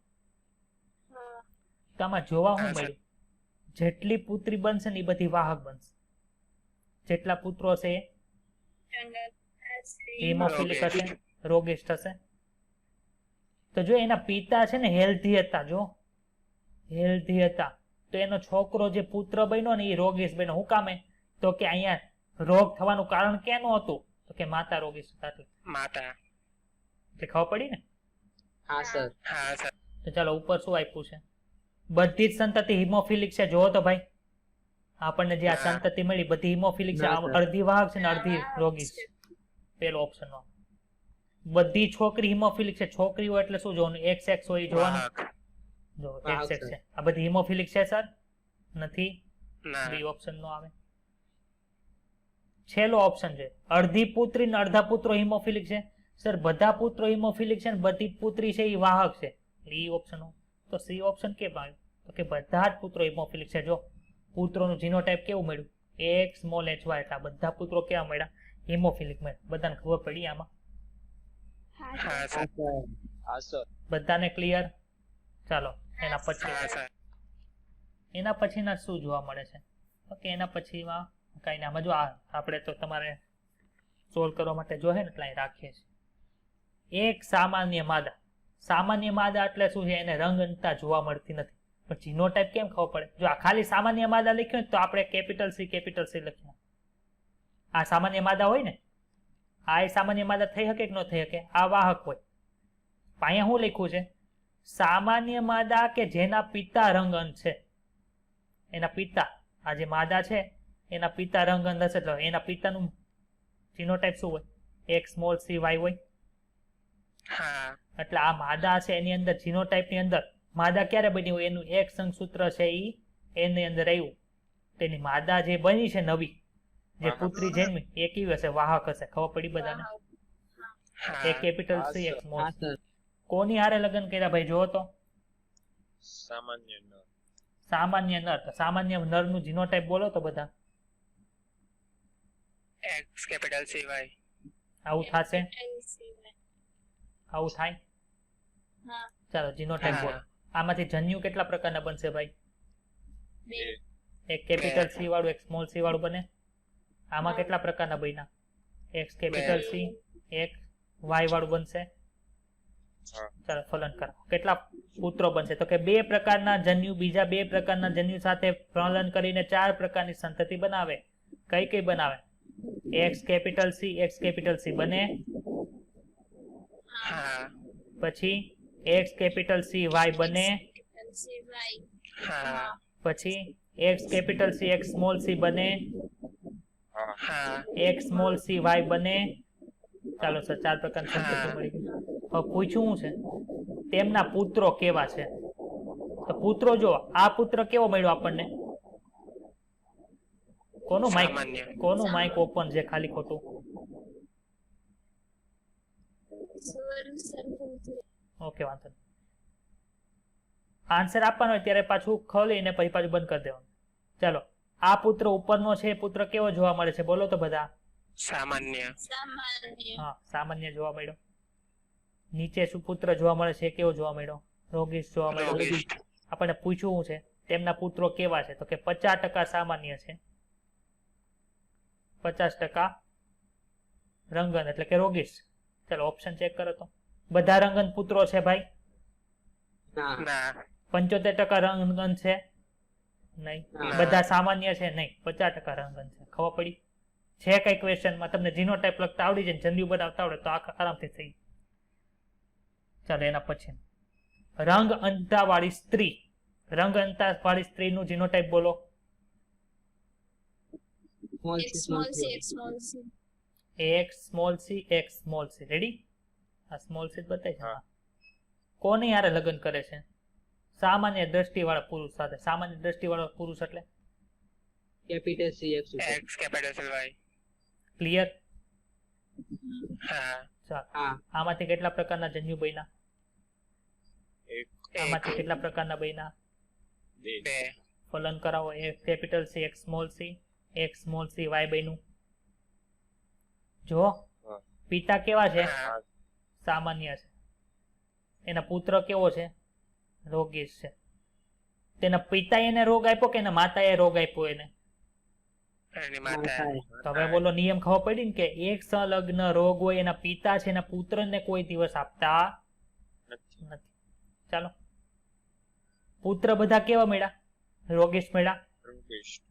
તો આમાં જોવા શું મળ્યું? જેટલી પુત્રી બનશે ને એ બધી વાહક બનશે. જેટલા પુત્રો છે એ હિમોફિલિક હશે, રોગિષ્ટ હશે. તો જો એના પિતા છે ને હેલ્ધી હતા, જો હેલ્ધી હતા, તો એનો છોકરો જે પુત્ર બન્યો ને એ રોગિષ્ટ બન્યો. શું કામે? તો કે અહીંયા રોગ થવાનું કારણ કેનું હતું? તો કે માતા રોગિષ્ટ હતા એટલે. માતા. એટલે ખબર પડી ને? હા સર. હા સર. તો ચાલો ઉપર શું આપ્યું છે? બધી જ સંતતિ હિમોફિલિક છે. જોવો તો ભાઈ, આપણને જે આ સંતતિ મળી બધી હિમોફિલિક છે. અડધી વાહક છે ને અડધી રોગિષ્ટ છે. પેલો ઓપ્શન નો. બધી છોકરી હિમોફિલિક છે. છોકરી હોય એટલે શું જોવાનું? XX હોય જોવાનું. જો XX છે. આ બધી હિમોફિલિક છે સર? નથી. બી ઓપ્શન નો આવે. છેલ્લો ઓપ્શન છે અડધી પુત્રી ને અડધા પુત્રો હિમોફિલિક છે. સર બધા પુત્રો હિમોફિલિક છે ને બધી પુત્રી છે એ વાહક છે. એ ઓપ્શન તો સી ઓપ્શન કેમ આવ્યું? તો કે બધા જ પુત્રો હિમોફિલિક છે. જો પુત્રોનું જીનોટાઇપ કેવું મળ્યું? એક સ્મોલ h y. એટલે બધા પુત્રો કેવા મળ્યા? હિમોફિલિક મળ્યા. બધાને ખબર પડી આમાં? હા સર. હા સર. બધાને ક્લિયર? ચાલો એના પછી હા સર. એના પછીના શું જોવા મળે છે? ઓકે એના પછીમાં કઈ ના. આમાં જો આપણે તો તમારે સોલ્વ કરવા માટે જો હે ને એટલે અહીં રાખીએ છીએ. એક સામાન્ય માદા. સામાન્ય માદા એટલે શું છે? એને રંગનતા જોવા મળતી નથી. પણ જીનોટાઇપ કેમ ખબર પડે? જો આ ખાલી સામાન્ય માદા લખ્યું ને તો આપણે કેપિટલ C લખીએ. આ સામાન્ય માદા હોય ને, આ સામાન્ય માદા થઈ શકે કે ન થઈ શકે? આ વાહક હોય. અહીંયા શું લખ્યું છે? સામાન્ય માદા કે જેના પિતા રંગન છે. એના પિતા, આ જે માદા છે એના પિતા રંગન હશે એટલે એના પિતાનું જીનોટાઇપ શું હોય? એક સ્મોલ c y હોય. હા. એટલે આ માદા છે એની અંદર જીનોટાઇપ ની અંદર માદા ક્યારે બની હોય? એનું એક સંગસૂત્ર છે એની અંદર આવ્યું. તેની માદા જે બની છે નવી, જે પુત્રી જન્મી એ કેવી હશે? વાહક હશે. ખબર પડી બધાને? એક કેપિટલ C, એક સ્મોલ. કોની હારે લગ્ન કર્યા ભાઈ? જોવો તો સામાન્ય નર. સામાન્ય નર. સામાન્ય નર નું જીનોટાઇપ બોલો તો બધા. X capital C Y. આવું થશે? આવું થાય? ચાલો જીનોટાઇપ બોલો. આમાંથી જન્યુ કેટલા પ્રકારના બનશે ભાઈ? એક કેપિટલ C વાળું, એક સ્મોલ c વાળું બને. આમાં કેટલા પ્રકારના બન્યા? એક કેપિટલ C, એક y વાળું બનશે. ચાલો ફલન કરો. કેટલા પુત્રો બનશે? તો કે 2 પ્રકારના જન્યુ બીજા 2 પ્રકારના જન્યુ સાથે ફલન કરીને 4 પ્રકારની સંતતિ બનાવે. કઈ કઈ બનાવે? x કેપિટલ C બને. હા. પછી x કેપિટલ C y બને. હા. પછી x capital C x small c બને. હા. x સ્મોલ c y બને. ચાલો સર 4 પ્રકારની સંતતિ મળી ગઈ. હવે પૂછ્યું શું છે તેમના પુત્રો કેવા છે. તો પુત્રો જો આ પુત્ર કેવો મળ્યો આપણને. સામાન્ય. કોનું માઇક ઓપન છે ખાલી ખોટું. ઓકે વાંધો નહીં. આન્સર આપવાનો હોય ત્યારે પાછું ખોલીને પછી પાછું બંધ કરી દેવાનું. ચાલો આ પુત્ર ઉપરનો છે એ પુત્ર કેવો જોવા મળે છે બોલો તો બધા. સામાન્ય. હા સામાન્ય જોવા મળ્યો. નીચે શું પુત્ર જોવા મળે છે કેવો જોવા મળ્યો. રોગીશ જોવા મળ્યો. રોગિષ્ઠ. આપણને પૂછવું છે તેમના પુત્રો કેવા છે તો કે 50% સામાન્ય છે, 50% રંગન એટલે કે રોગીશ. ચાલો ઓપ્શન ચેક કરો તો. બધા રંગન પુત્રો છે ભાઈ. ના ના. 75% રંગન છે નહીં. ના. બધા સામાન્ય છે નહીં. 50% રંગન છે. ખબર પડી છે કઈ ક્વેશ્ચનમાં તમને જીનોટાઇપ લખતા આવડી જાય જન્યુ બનાવતા આવડે તો આરામથી થઈ. ચાલો એના પછી રંગ અંતાવાળી સ્ત્રી. રંગ અંતાવાળી સ્ત્રીનું જીનોટાઇપ બોલો. એક સ્મોલ સી એક સ્મોલ સી. રેડી? આ સ્મોલ સી બતાય છે. કોની યારે લગ્ન કરે છે? સામાન્ય દ્રષ્ટિવાળા પુરુષ સાથે. સામાન્ય દ્રષ્ટિવાળો પુરુષ એટલે capital C X X capital Y. Clear? હા. ચાલો હા આમાંથી કેટલા પ્રકારના જન્યુ બન્યા? આમાંથી એક. કેટલા પ્રકારના બન્યા? 2. ફલન કરાવો. એક કેપિટલ સી એક સ્મોલ સી. એક સ્મોલ સી વાય બન્યું. જો પિતા કેવા છે? હા. સામાન્ય છે. એના પુત્ર કેવો છે? રોગીશ છે. તેના પિતાએ એને રોગ આપ્યો કે એના માતાએ રોગ આપ્યો એને? એની માતા. તો હવે બોલો નિયમ ખબર પડી ને કે એક સંલગ્ન રોગ હોય એના પિતા છે એના પુત્રને કોઈ દિવસ આપતા નથી. ચાલો પુત્ર બધા કેવા મળ્યા? રોગીશ મળ્યા.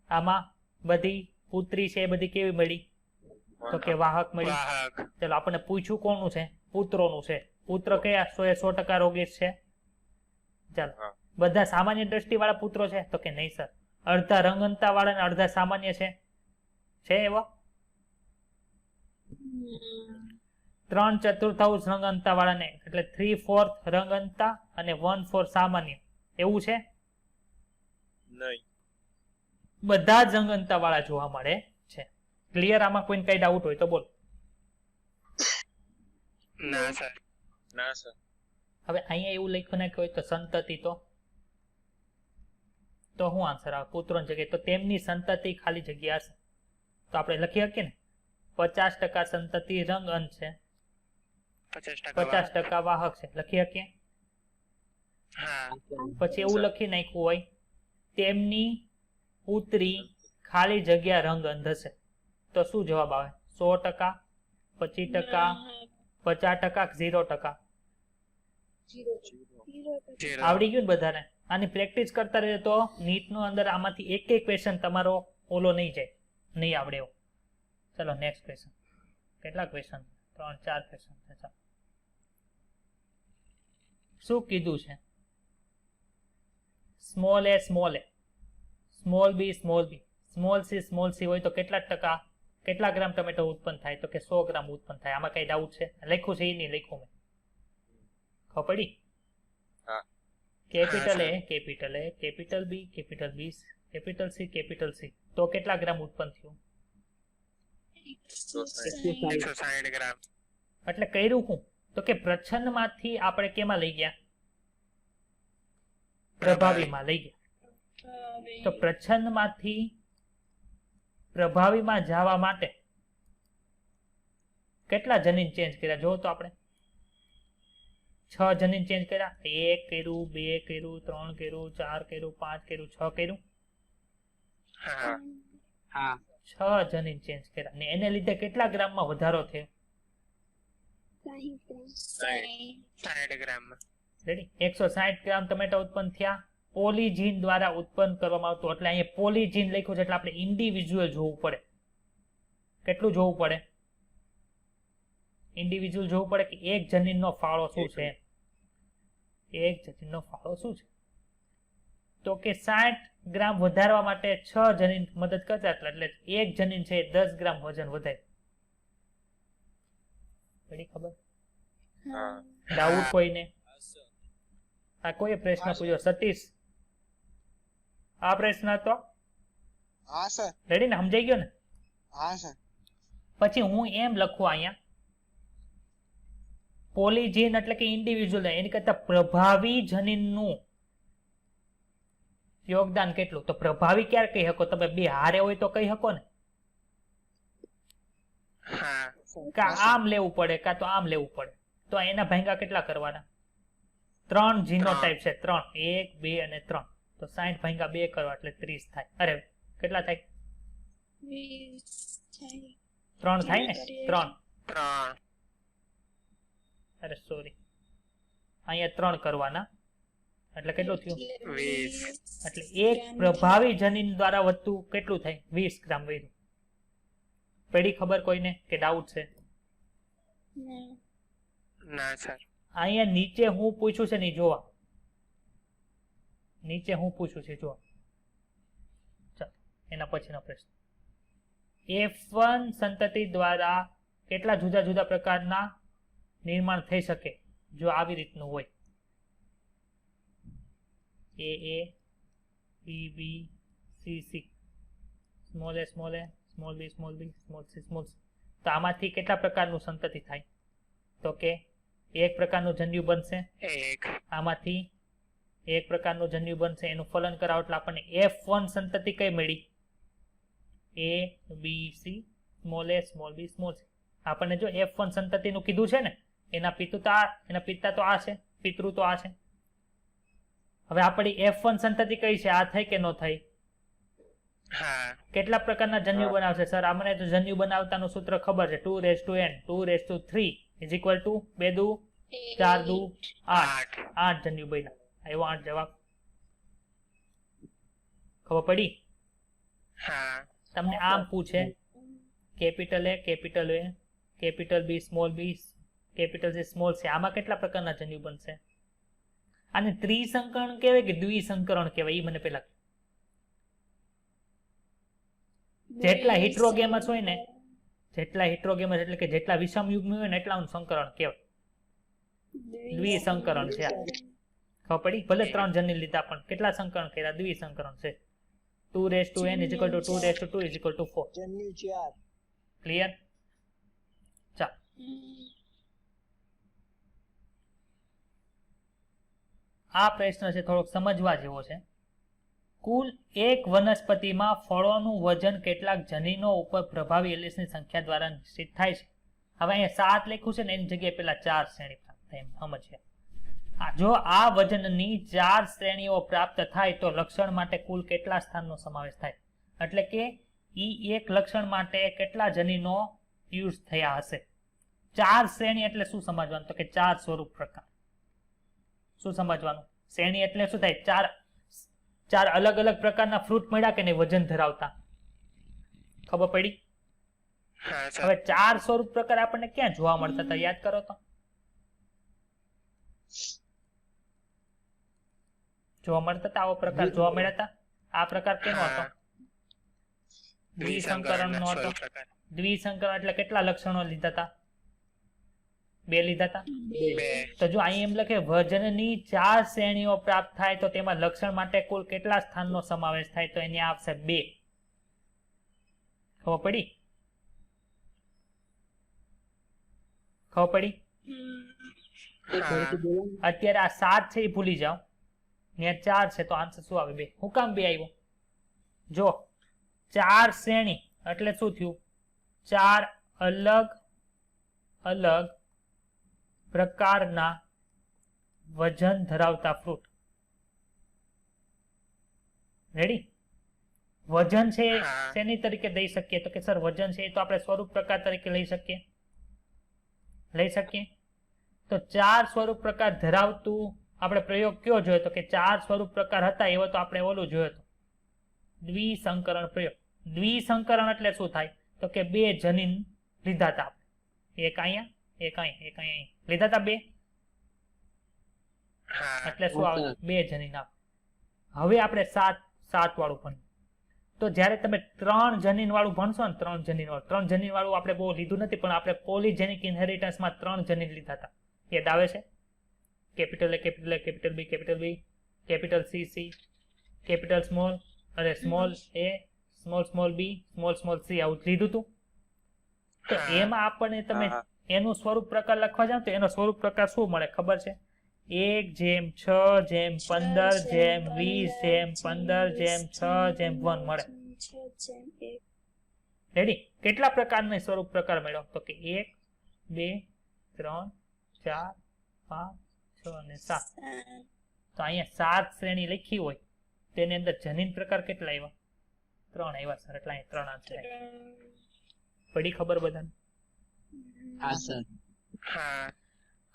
આમાં બધી પુત્રી છે એ બધી કેવી મળી? તો કે વાહક મળી. વાહક. ચાલો આપણને પૂછ્યું કોનું છે? પુત્રોનું છે. પુત્ર કયા 100% રોગીશ છે? ચાલો બધા સામાન્ય દ્રષ્ટિ વાળા પુત્રો છે તો કે નહીં સર. અડધા રંગનતા વાળા અને અડધા સામાન્ય છે એવા 3/4 રંગનતા વાળા ને એટલે 3/4 રંગનતા અને 1/4 સામાન્ય એવું છે? નહીં. બધા જ રંગનતા વાળા જોવા મળે છે. ક્લિયર? આમાં કોઈને કઈ ડાઉટ હોય તો બોલ. ના સર. ના સર. હવે અહીંયા એવું લખ્યું નાખ્યું હોય તો સંતતિ તો શું આન્સર આવે? પુત્રોની જગ્યાએ તો તેમની સંતતિ ખાલી જગ્યા હશે તો આપણે લખી શકીએ ને 50% સંતતિ રંગ અંત છે, 50%. 50% વાહક છે. લખી શકીએ. હા. પછી એવું લખી નાખ્યું હોય તેમની પુત્રી ખાલી જગ્યા રંગ અંધ હશે તો શું જવાબ આવે? 100%, 25%, 50%, 0%? Zero. આવડી ગયું ને બધાને? આની પ્રેક્ટિસ કરતા રહે તો નીટનો અંદર આમાંથી એક ક્વેશ્ચન તમારો ઓલો નહીં જાય, નહીં આવડે એવો. ચલો નેક્સ્ટ ક્વેશ્ચન. કેટલા ક્વેશ્ચન? 3-4 ક્વેશ્ચન છે. ચાલો શું કીધું છે? સ્મોલ એ સ્મોલ બી સ્મોલ સી હોય તો કેટલા ગ્રામ ટમેટો ઉત્પન્ન થાય? તો કે 100 ગ્રામ ઉત્પન્ન થાય. આમાં કઈ ડાઉટ છે? લખ્યું છે એ નહીં લખ્યું મેં. ખબર પડી? Capital A capital B capital C તો કેટલા ગ્રામ ઉત્પન્ન થયું? 160 ગ્રામ. એટલે કર્યું શું? તો કે પ્રચ્છન્નમાંથી આપણે કેમાં લઈ ગયા? પ્રભાવીમાં લઈ ગયા. તો પ્રચ્છન્નમાંથી પ્રભાવીમાં જવા માટે કેટલા જનીન ચેન્જ કર્યા જો તો આપણે? 6 જનીન ચેન્જ કર્યા. 1 કર્યું, 2 કર્યું, 3 કર્યું, 4 કર્યું, 5 કર્યું, 6 કર્યું. હા. હા 6 જનીન ચેન્જ કર્યા ને એને લીધે કેટલા ગ્રામમાં વધારો થયો? 60 ગ્રામ. રેડી? 160 ગ્રામ ટમેટા ઉત્પન્ન થયા. પોલીજીન દ્વારા ઉત્પન્ન કરવામાં આવતું એટલે અહીંયા પોલીજીન લખ્યું છે એટલે આપણે ઇન્ડિવિજ્યુઅલ જોવું પડે. કેટલું જોવું પડે? ઇન્ડિવિજ્યુઅલ જોવું પડે કે એક જનીનનો ફાળો શું છે. એક જનીનનો ફાળો શું છે? તો કે 60 ગ્રામ વધારવા માટે 6 જનીન મદદ કરતા એટલે એક જનીન છે 10 ગ્રામ વજન વધારે. પડી ખબર? હા ડાઉટ કોઈને? આ કોઈ પ્રશ્ન પૂછ્યો? સતીશ, આ પ્રશ્ન હતો હા સર. રેડી ને? સમજાઈ ગયો ને? હા સર. પછી હું એમ લખું અહીંયા પોલીજીન એટલે કે ઇન્ડિવિજ્યુઅલ, એની કરતા પ્રભાવી જનીનનું યોગદાન કેટલું? તો પ્રભાવી ક્યારે કહી શકો તમે? બે હારે હોય તો કહી શકો ને? હા કા આમ લેવું પડે કા તો આમ લેવું પડે. તો એના ભાંગા કેટલા કરવાના? 3 જીનોટાઇપ છે, 3, 1 2 અને 3. તો 60 ભાંગા 2 કરવા એટલે 30 થાય. અરે કેટલા થાય? 3 થાય ને? 3. 3 અરે સોરી, અહીંયા 3 કરવાના એટલે કેટલું થયું? 20 એટલે એક પ્રભાવી જનીન દ્વારા વધતું કેટલું થાય? 20 ગ્રામ વધ્યું. પડી ખબર કોઈને કે ડાઉટ છે? ના સર. અહીંયા નીચે હું પૂછું છે ને જોવા, નીચે હું પૂછું છે જોવા. ચાલો એના પછીનો પ્રશ્ન. F1 સંતતિ દ્વારા કેટલા જુદા જુદા પ્રકારના નિર્માણ થઈ શકે જો આવી રીતનું હોય? A B B C C, small a small a, small b small b, small c small c. તો આમાંથી કેટલા પ્રકારનું સંતતિ થાય? તો કે એક પ્રકારનું જન્યુ બનશે, આમાંથી એક પ્રકારનું જન્યુ બનશે, એનું ફલન કરાવો એટલે આપણને F1 સંતતિ કઈ મળી? A B C, small a small b small c. આપણને જો F1 સંતતિનું કીધું છે ને, એના પિતા તો આ છે, પિતૃ તો આ છે. હવે આપણી F1 સંતતિ કઈ છે? આ થઈ કે ન થઈ? કેટલા પ્રકારના જન્યુ બનાવશે? સર આમને તો જન્યુ બનાવતાનું સૂત્ર ખબર છે, 2n 2 is equal to 2 દુ 4 દુ 8. 8 જન્યુ બન્યા. આવ્યો 8 જવાબ. ખબર પડી? તમને આમ પૂછે capital A capital A, capital B small b, capital C small c, આમાં કેટલા પ્રકારના જન્યુ બનશે? આને ત્રિસંકરણ કહેવાય કે દ્વિસંકરણ કહેવાય? એ મને પેલા જેટલા હિટ્રોગેમસ હોય ને, જેટલા હિટ્રોગેમસ એટલે કે જેટલા વિષમ યુગ્મ હોય ને એટલાનું સંકરણ કહેવાય. દ્વિસંકરણ છે. ખબર પડી? ભલે 3 જન્યુ લીધા પણ કેટલા સંકરણ કર્યા? દ્વિસંકરણ છે. 2n is equal to 2 is equal to 4. Clear? ચાલ આ પ્રશ્ન છે થોડોક સમજવા જેવો છે. કુલ એક વનસ્પતિમાં ફળોનું વજન કેટલાક જનીનો ઉપર પ્રભાવી એલિસની સંખ્યા દ્વારા નિશ્ચિત થાય છે. હવે અહીંયા 7 લખ્યું છે ને, એની જગ્યાએ પેલા 4 શ્રેણી પ્રાપ્ત થાય એમ સમજીએ. જો આ વજનની 4 શ્રેણીઓ પ્રાપ્ત થાય તો લક્ષણ માટે કુલ કેટલા સ્થાનનો સમાવેશ થાય? એટલે કે એક લક્ષણ માટે કેટલા જનીનો યુઝ થયા હશે? 4 શ્રેણી એટલે શું સમજવાનું? તો કે 4 સ્વરૂપ પ્રકાર. શું સમજવાનું? શ્રેણી એટલે શું થાય? 4 અલગ અલગ પ્રકારના ફ્રૂટ મળ્યા કે નહીં વજન ધરાવતા? ખબર પડી? હવે 4 સ્વરૂપ પ્રકાર આપણને ક્યાં જોવા મળતા હતા? યાદ કરો તો. જોવા મળતા હતા આવો પ્રકાર જોવા મળ્યા હતા? આ પ્રકાર કેનો હતો? દ્વિસંકરણ નો હતો. દ્વિસંકરણ એટલે કેટલા લક્ષણો લીધા હતા? 2 લીધા હતા. તો જો અહીં એમ લખે વજનની 4 શ્રેણીઓ પ્રાપ્ત થાય તો તેમાં લક્ષણ માટે કુલ કેટલા સ્થાનનો સમાવેશ થાય? તો એની આવશે 2. ખબર પડી? ખબર પડી? અત્યારે આ 7 છે એ ભૂલી જાઓ, ત્યાં 4 છે તો આન્સર શું આવે? 2. હું કામ 2 આવ્યો? જો 4 શ્રેણી એટલે શું થયું? 4 અલગ અલગ પ્રકારના વજન ધરાવતા ફ્રૂટ. રેડી? વજન છે શેની તરીકે દઈ શકીએ? તો કે સર વજન છે એ તો આપણે સ્વરૂપ પ્રકાર તરીકે લઈ શકીએ. તો 4 સ્વરૂપ પ્રકાર ધરાવતું આપણે પ્રયોગ કયો જોયો? તો કે 4 સ્વરૂપ પ્રકાર હતા એવો તો આપણે ઓલું જોયો હતો, દ્વિસંકરણ પ્રયોગ. દ્વિસંકરણ એટલે શું થાય? તો કે 2 જનીન લીધા હતા આપણે, એક અહીંયા એક અહીંયા એક અહીંયા લીધા હતા 2, એટલે શું આવે? 2 જનીન આવે. હવે આપણે 7 વાળું ભણીએ. તો જ્યારે તમે 3 જનીન વાળું ભણશો ને 3 જનીન વાળું આપણે બહુ લીધું નથી, પણ આપણે પોલીજેનિક ઇનહેરિટન્સમાં 3 જનીન લીધા હતા. યાદ આવે છે? Capital A, capital A, capital B, capital B, capital C, capital small, અરે small A, small B, small C, આવું લીધું હતું. તો એમાં આપણને તમે એનું સ્વરૂપ પ્રકાર લખવા જાવ તો એનો સ્વરૂપ પ્રકાર શું મળે ખબર છે? 1:6:15:20:15:6:1 મળે. રેડી? કેટલા પ્રકારનો સ્વરૂપ પ્રકાર મળ્યો? તો કે 1, 2, 3, 4, 5, 6 અને 7. તો અહીંયા 7 શ્રેણી લખી હોય તેની અંદર જનીન પ્રકાર કેટલા આવ્યા? 3 આવ્યા સર. એટલે અહીંયા 3 આન્સર આવ્યા. પડી ખબર બધાને? હા સર. હા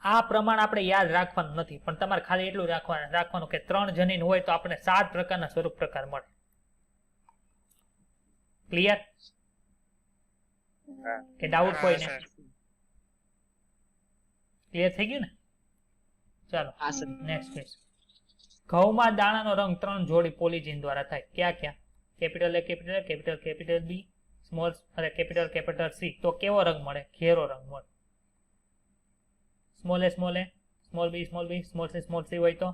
આ પ્રમાણ આપણે યાદ રાખવાનું નથી, પણ તમારે ખાલી એટલું રાખવાનું કે 3 જનીન હોય તો આપણે 7 પ્રકારના સ્વરૂપ પ્રકાર મળે. ક્લિયર? કે ડાઉટ કોઈને? ક્લિયર થઈ ગયું ને? ચાલો નેક્સ્ટ ક્વેશ્ચન. ઘઉંમાં દાણાનો રંગ 3 જોડી પોલીજીન દ્વારા થાય. ક્યાં ક્યાં? Capital A, capital A, capital B, small અરે કેપિટલ C. તો કેવો રંગ મળે? ઘેરો રંગ મળે. Small A, small B, small C હોય તો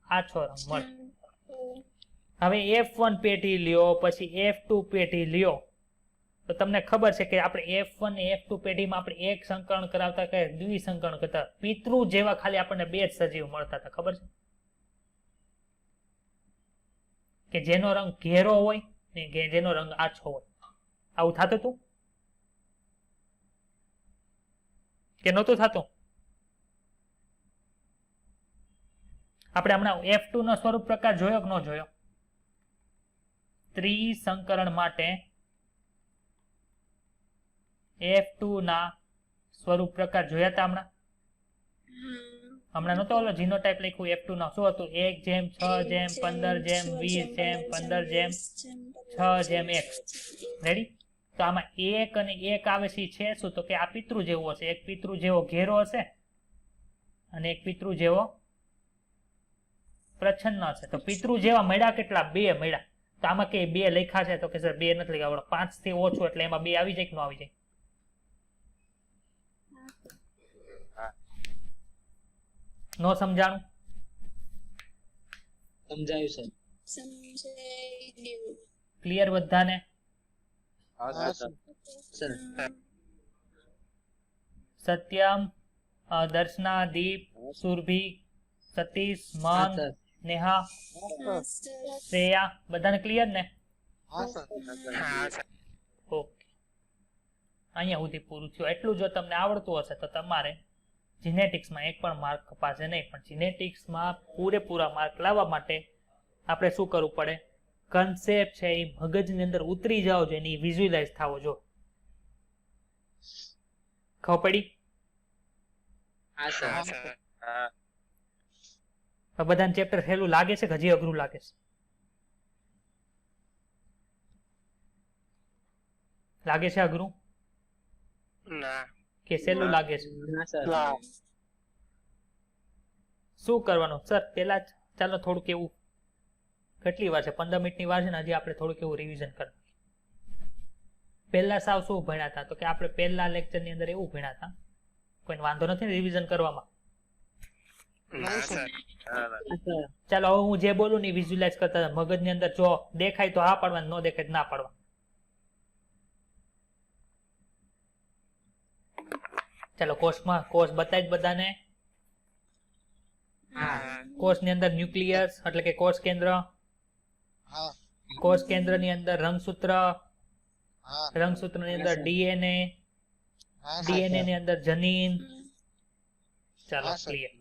આછો રંગ મળે. હવે F1 પેટી લ્યો, પછી F2 પેટી લ્યો, તો તમને ખબર છે કે આપણે F1 ને F2 પેટીમાં આપણે એક સંકરણ કરાવતા કે દ્વિસંકરણ કરતા પિતૃ જેવા ખાલી આપણને 2 જ સજીવ મળતા હતા. ખબર છે? કે જેનો રંગ ઘેરો હોય ને જેનો રંગ આછો હોય. આવું થતું હતું કે નહોતું થતું? આપણે હમણાં F2 નો સ્વરૂપ પ્રકાર જોયો કે ન જોયો? ત્રિસંકરણ માટે F2 ના સ્વરૂપ પ્રકાર જોયા હતા હમણાં નતો ઓલો જીનોટાઇપ લખ્યું F2 નો શું હતું? 1:6:15:20:15:6:1. રેડી? તો આમાં 1 અને 1 આવે છે શું? તો કે આ પિતૃ જેવું હશે. એક પિતૃ જેવો ઘેરો હશે અને એક પિતૃ જેવો પ્રચ્છન્ન હશે. તો પિતૃ જેવા મળ્યા કેટલા? 2 મળ્યા. તો આમાં કે 2 લખ્યા છે? તો કે સર 2 નથી લખ્યા, 5 થી ઓછું એટલે એમાં 2 આવી જાય કે ન આવી જાય? નો સમજાણું? સમજાયું ક્લિયર બધાને? સર. સત્યમ, દર્શના, દીપ, સુરભી, સતીશ, મન, નેહા, શ્રેયા, બધાને ક્લિયર ને? ઓકે, અહીંયા સુધી પૂરું થયું. એટલું જો તમને આવડતું હશે તો તમારે જીનેટિક્સમાં એક પણ માર્ક કપાશે નહીં. પણ જીનેટિક્સમાં પૂરેપૂરા માર્ક લાવવા માટે આપણે શું કરવું પડે? કન્સેપ્ટ છે એ મગજની અંદર ઉતરી જાવ જોઈએ, એની વિઝ્યુઅલાઇઝ થવો જો. ખબર પડી? બધાને ચેપ્ટર સહેલું લાગે છે કે હજી અઘરું લાગે છે? લાગે છે અઘરું કે સહેલું લાગે છે? શું કરવાનું સર? પેલા ચાલો થોડુંક એવું, કેટલી વાર છે? 15 મિનિટની વાર છે ને. હજી આપણે થોડુંક એવું રિવિઝન કરવું. પહેલા સાવ શું ભણ્યા હતા? તો કે આપણે પહેલા લેક્ચરની અંદર એવું ભણ્યા હતા. કોઈને વાંધો નથી રિવિઝન કરવામાં? ચાલો હવે હું જે બોલું ને વિઝ્યુલાઇઝ કરતા હતા મગજની અંદર. જો દેખાય તો હા પાડવા, ન દેખાય તો ના પાડવા. ચાલો કોષમાં કોષ બતાવી બધાને. કોષની અંદર ન્યુક્લિયસ એટલે કે કોષ કેન્દ્ર. કોષ કેન્દ્રની અંદર રંગસૂત્ર. રંગસૂત્રની અંદર ડીએનએ. ડીએનએ ની અંદર જનીન. ચાલો ક્લિયર.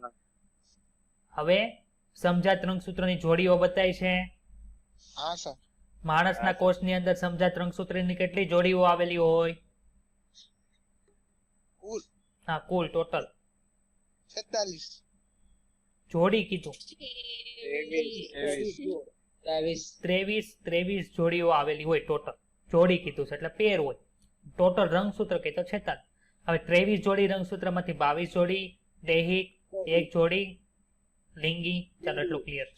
હવે સમજાત રંગસૂત્રની જોડીઓ બતાવી છે. માણસના કોષની અંદર સમજાત રંગસૂત્રની કેટલી જોડીઓ આવેલી હોય? હા, કુલ ટોટલ 46 જોડી કીધું. 23 જોડીઓ આવેલી હોય ટોટલ. જોડી કીધું છે એટલે પેર હોય. ટોટલ રંગસૂત્ર કઈ તો 46. હવે 23 જોડી રંગસૂત્રમાંથી 22 જોડી દૈહિક, 1 જોડી લિંગી. ચાલો એટલું ક્લિયર.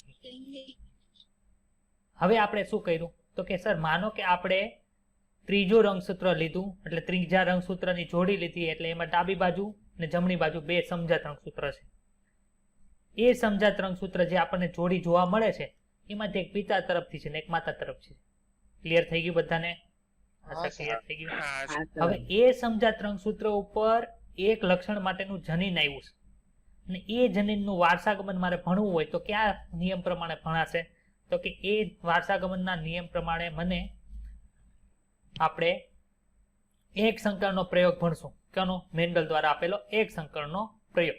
હવે આપણે શું કર્યું તો કે સર માનો કે આપણે ત્રીજું રંગસૂત્ર લીધું, એટલે ત્રીજા રંગસૂત્રની જોડી લીધી, એટલે એમાં ડાબી બાજુ ને જમણી બાજુ બે સમજાત રંગસૂત્ર છે. એ સમજાત રંગસૂત્ર જે આપણને જોડી જોવા મળે છે એમાંથી એક પિતા તરફથી છે ને એક માતા તરફથી છે. ક્લિયર થઈ ગયું બધાને? ક્લિયર થઈ ગયું. હવે એ સમજાત રંગસૂત્ર ઉપર એક લક્ષણ માટેનું જનીન આવ્યું છે અને એ જનીનનું વારસાગમન મારે ભણવું હોય તો કયા નિયમ પ્રમાણે ભણાશે? તો કે એ વારસાગમનના નિયમ પ્રમાણે મને આપણે એક સંકરણનો પ્રયોગ ભણશું. કેનો? મેન્ડલ દ્વારા આપેલો એક સંકરણનો પ્રયોગ.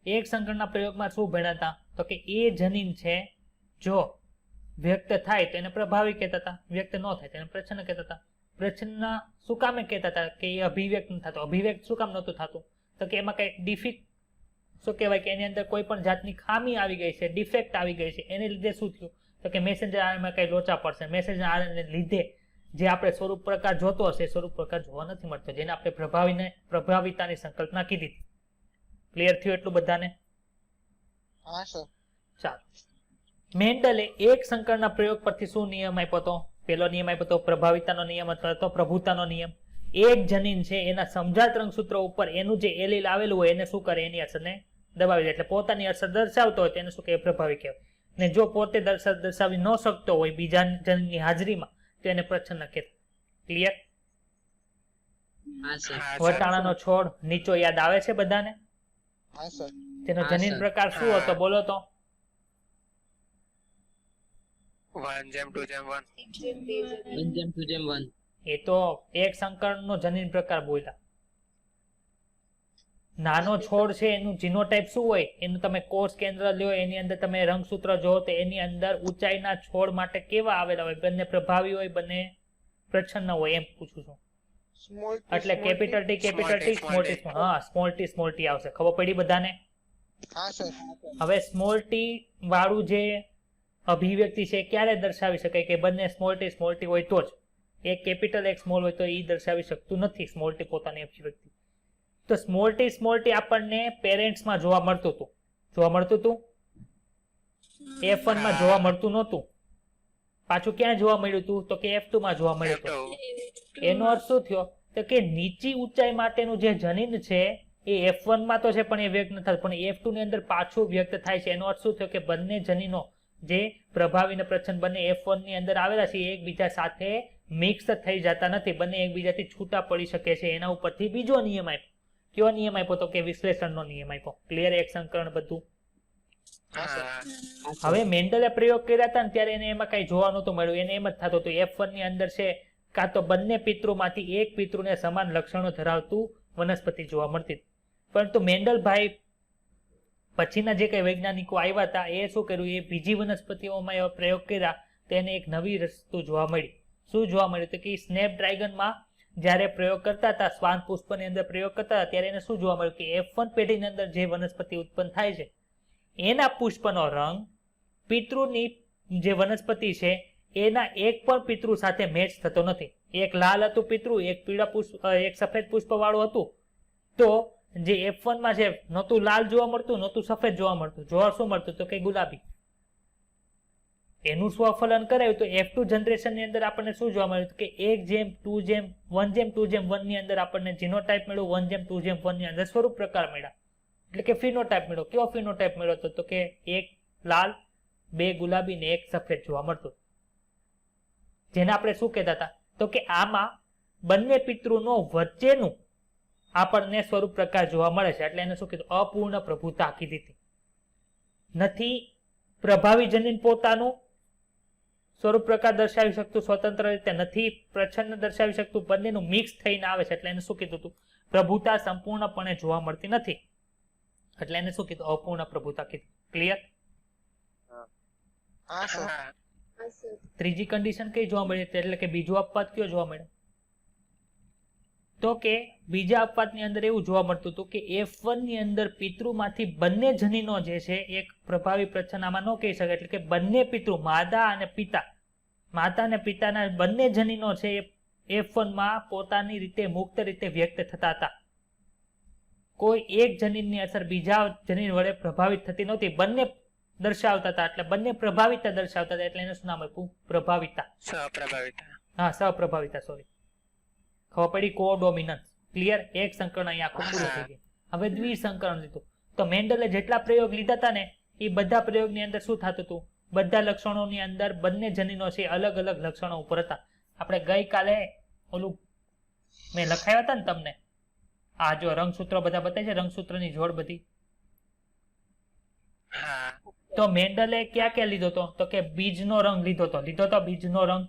એક સંકરણના પ્રયોગમાં શું ભણ્યા હતા? તો કે એ જનીન છે જો વ્યક્ત થાય તો એને પ્રભાવી કહેતા હતા, વ્યક્ત ન થાય તો એને પ્રચ્છન્ન કહેતા હતા. પ્રચ્છન્ન શું કામે કહેતા હતા? કે એ અભિવ્યક્ત ન થતો. અભિવ્યક્ત શું કામ નહોતું થતું? તો કે એમાં કઈ શું કહેવાય કે એની અંદર કોઈ પણ જાતની ખામી આવી ગઈ છે, ડિફેક્ટ આવી ગઈ છે. એને લીધે શું થયું? તો કે મેસેન્જર આરએનએમાં કઈ લોચા પડશે. મેસેન્જર આરએનએ લીધે જે આપણે સ્વરૂપ પ્રકાર જોતો હશે સ્વરૂપ પ્રકાર જોવા નથી મળતો, જેને આપણે પ્રભાવિતાની સંકલ્પના કીધી હતી. ક્લિયર થયું એટલું બધાને? હા સર. ચાલો, મેન્ડલે એક સંકરના પ્રયોગ પરથી શું નિયમ આપ્યો હતો? પહેલો નિયમ આપ્યો હતો પ્રભાવિતાનો નિયમ અથવા તો પ્રભુતાનો નિયમ. એક જનીન છે એના સમજાત રંગસૂત્ર ઉપર એનું જે એલીલ આવેલું હોય એને શું કરે? એની અસરને દબાવી દે. એટલે પોતાની અસર દર્શાવતો હોય તેને શું કહેવાય? પ્રભાવી કહેવાય. ને જો પોતે દર્શાવી ન શકતો હોય બીજા જનીનની હાજરીમાં તો એને પ્રચ્છન્ન કહેવાય. ક્લિયર? વટાણાનો છોડ નીચો યાદ આવે છે બધાને? હા સર. તેનો જનીન પ્રકાર શું હતો? બોલો તો. 1:2:1. એ તો એક સંકરણનો જનીન પ્રકાર બોલ્યા. નાનો છોડ છે એનું જીનોટાઈપ શું હોય? એનું તમે કોષ કેન્દ્ર લ્યો, એની અંદર તમે રંગસૂત્ર જો તો એની અંદર ઊંચાઈના છોડ માટે કેવા આવેલા હોય? બંને પ્રભાવી હોય, બંને પ્રચ્છન્ન હોય, એમ પૂછું છું. એટલે capital T capital T, small T small. હા, સ્મોલ ટી આવશે. ખબર પડી બધાને? હા સર. હવે સ્મોલ ટી વાળું જે અભિવ્યક્તિ છે ક્યારે દર્શાવી શકાય? કે બંને સ્મોલ ટી હોય તો જ. એક કેપિટલ એક સ્મોલ હોય તો એ દર્શાવી શકતું નથી સ્મોલ ટી પોતાની અભિવ્યક્તિ. તો સ્મોલ ટી આપણને પેરેન્ટ્સમાં જોવા મળતું હતું. F1 માં જોવા મળતું નહોતું. પાછું ક્યાં જોવા મળ્યું હતું? તો કે F2 માં જોવા મળ્યું હતું. એનો અર્થ શું થયો? તો કે નીચી ઊંચાઈ માટેનું જે જનીન છે એ F1 માં તો છે પણ એ વ્યક્ત ન થાય, પણ F2 ની અંદર પાછું વ્યક્ત થાય છે. એનો અર્થ શું થયો? કે બંને જનીનો જે પ્રભાવી અને પ્રચ્છન્ન બંને F1 ની અંદર આવેલા છે એ એકબીજા સાથે મિક્સ થઈ જતા નથી, બંને એકબીજાથી છૂટા પડી શકે છે. એના ઉપરથી બીજો નિયમ આપ્યો. કયો નિયમ આપ્યો? તો કે વિશ્લેષણનો નિયમ આપ્યો. ક્લિયર? એક સંકરણ બધું. હવે મેન્ડલે પ્રયોગ કર્યા હતા ને ત્યારે એને એમાં કઈ જોવા નહોતું મળ્યું. એને એમ જ થતું હતું F1 ની અંદર છે કાં તો બંને પિતૃમાંથી એક પિતૃને સમાન લક્ષણો ધરાવતું વનસ્પતિ જોવા મળતી. પરંતુ મેન્ડલભાઈ પછીના જે કઈ વૈજ્ઞાનિકો આવ્યા હતા એ શું કર્યું? એ બીજી વનસ્પતિઓમાં એવા પ્રયોગ કર્યા તો એને એક નવી વસ્તુ જોવા મળી. શું જોવા મળ્યું? તો કે સ્નેપડ્રેગનમાં જ્યારે પ્રયોગ કરતા હતા, શ્વાન પુષ્પની અંદર પ્રયોગ કરતા હતા ત્યારે એને શું જોવા મળ્યું? કે F1 પેઢીની અંદર જે વનસ્પતિ ઉત્પન્ન થાય છે એના પુષ્પનો રંગ પિતૃની જે વનસ્પતિ છે એના એક પણ પિતૃ સાથે મેચ થતો નથી. એક લાલ હતું પિતૃ, એક પીળા પુષ્પ, એક સફેદ પુષ્પ વાળું હતું. તો જે F1 માં છે નહોતું લાલ જોવા મળતું, નહોતું સફેદ જોવા મળતું. જોવા શું મળતું? તો કે ગુલાબી. એનું સ્વફલન કરાયું તો F2 જનરેશન ની અંદર આપણને શું જોવા મળ્યું? કે 1:2:1 ની અંદર આપણને જીનોટાઈપ મળ્યું, 1:2:1 ની અંદર સ્વરૂપ પ્રકાર મળ્યા. એટલે કે ફિનોટાઈપ મળ્યો. કેવો ફિનોટાઈપ મળ્યો હતો? તો કે એક લાલ, બે ગુલાબી ને એક સફેદ જોવા મળતું. જેને આપણે શું કહેતા હતા? તો કે આમાં બંને પિતૃનો વચ્ચેનું આપણને સ્વરૂપ પ્રકાર જોવા મળે છે. એટલે એને શું કીધું? અપૂર્ણ પ્રભુતા કીધી હતી. નથી પ્રભાવી જનીન પોતાનું સ્વરૂપ પ્રકાર દર્શાવી શકતું સ્વતંત્ર રીતે, નથી પ્રચ્છન્ન દર્શાવી શકતું, બંનેનું મિક્સ થઈને આવે છે. એટલે એને શું કીધું હતું? પ્રભુતા સંપૂર્ણપણે જોવા મળતી નથી. એટલે એને શું કીધું? અપૂર્ણ પ્રભુતા કીધું. ક્લિયર? હા સર. ત્રીજી કન્ડિશન કઈ જોવા મળી? એટલે કે બીજો અપવાદ કયો જોવા મળ્યો? તો કે બીજા અપવાદની અંદર એવું જોવા મળતું હતું કે F1 ની અંદર પિતૃમાંથી બંને જનીનો જે છે એક પ્રભાવી પ્રચ્છન્ન આમાં ન કહી શકે. એટલે કે બંને પિતૃ, માતા અને પિતાના બંને જનીનો છે એ F1 માં પોતાની રીતે મુક્ત રીતે વ્યક્ત થતા હતા. કોઈ એક જનીનની અસર બીજા જનીન વડે પ્રભાવિત થતી નહોતી. બંને દર્શાવતા હતા, એટલે બંને પ્રભાવિતા દર્શાવતા હતા, એટલે એને શું નામ આપ્યું? પ્રભાવિતા. સહપ્રભાવિતા. હા, સહપ્રભાવિતા, સોરી. ખબર પડી? કોડોમિનન્સ. ક્લિયર? એક સંકરણ અહીં આખું પૂરું થઈ ગયું. હવે દ્વિસંકરણ લીધું. તો મેન્ડલે જેટલા પ્રયોગ લીધા હતા ને એ બધા પ્રયોગની અંદર શું થતું હતું? બધા લક્ષણોની અંદર બંને જનીનો છે અલગ અલગ લક્ષણો ઉપર હતા. આપણે ગઈકાલે ઓલું મેં લખાયા હતા ને તમને, આ જો રંગસૂત્રો બધા બતાવે છે, રંગસૂત્રની જોડ બધી. હા. તો મેન્ડલે ક્યાં ક્યાં લીધો હતો? તો કે બીજનો રંગ લીધો હતો બીજનો રંગ,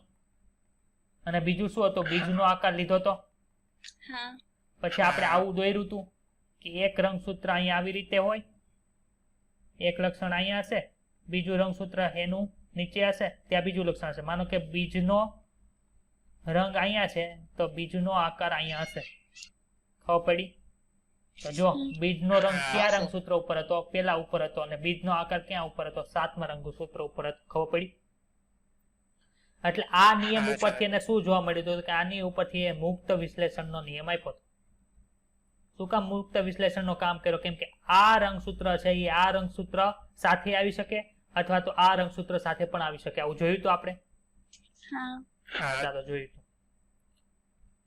અને બીજું શું હતું? બીજનો આકાર લીધો હતો. હા. પછી આપણે આવું દોર્યું હતું કે એક રંગસૂત્ર અહીંયા આવી રીતે હોય, એક લક્ષણ અહીંયા હશે, બીજું રંગસૂત્ર એનું નીચે હશે, ત્યાં બીજું લક્ષણ હશે. માનો કે બીજનો રંગ અહીંયા છે તો બીજનો આકાર અહીંયા હશે. ખબર પડી? તો જો બીજનો રંગ ક્યાં રંગસૂત્ર ઉપર હતો? પેલા ઉપર હતો. અને બીજનો આકાર ક્યાં ઉપર હતો? 7મા રંગસૂત્ર ઉપર હતો. ખબર પડી? એટલે આ નિયમ ઉપરથી એને શું જોવા મળ્યું હતું કે આની ઉપરથી એ મુક્ત વિશ્લેષણનો નિયમ આપ્યો. શું કામ મુક્ત વિશ્લેષણનો કામ કર્યો? કેમ કે આ રંગસૂત્ર છે એ આ રંગસૂત્ર સાથે આવી શકે અથવા તો આ રંગસૂત્ર સાથે પણ આવી શકે. આવું જોયું તો આપણે? ચાલો જોયું.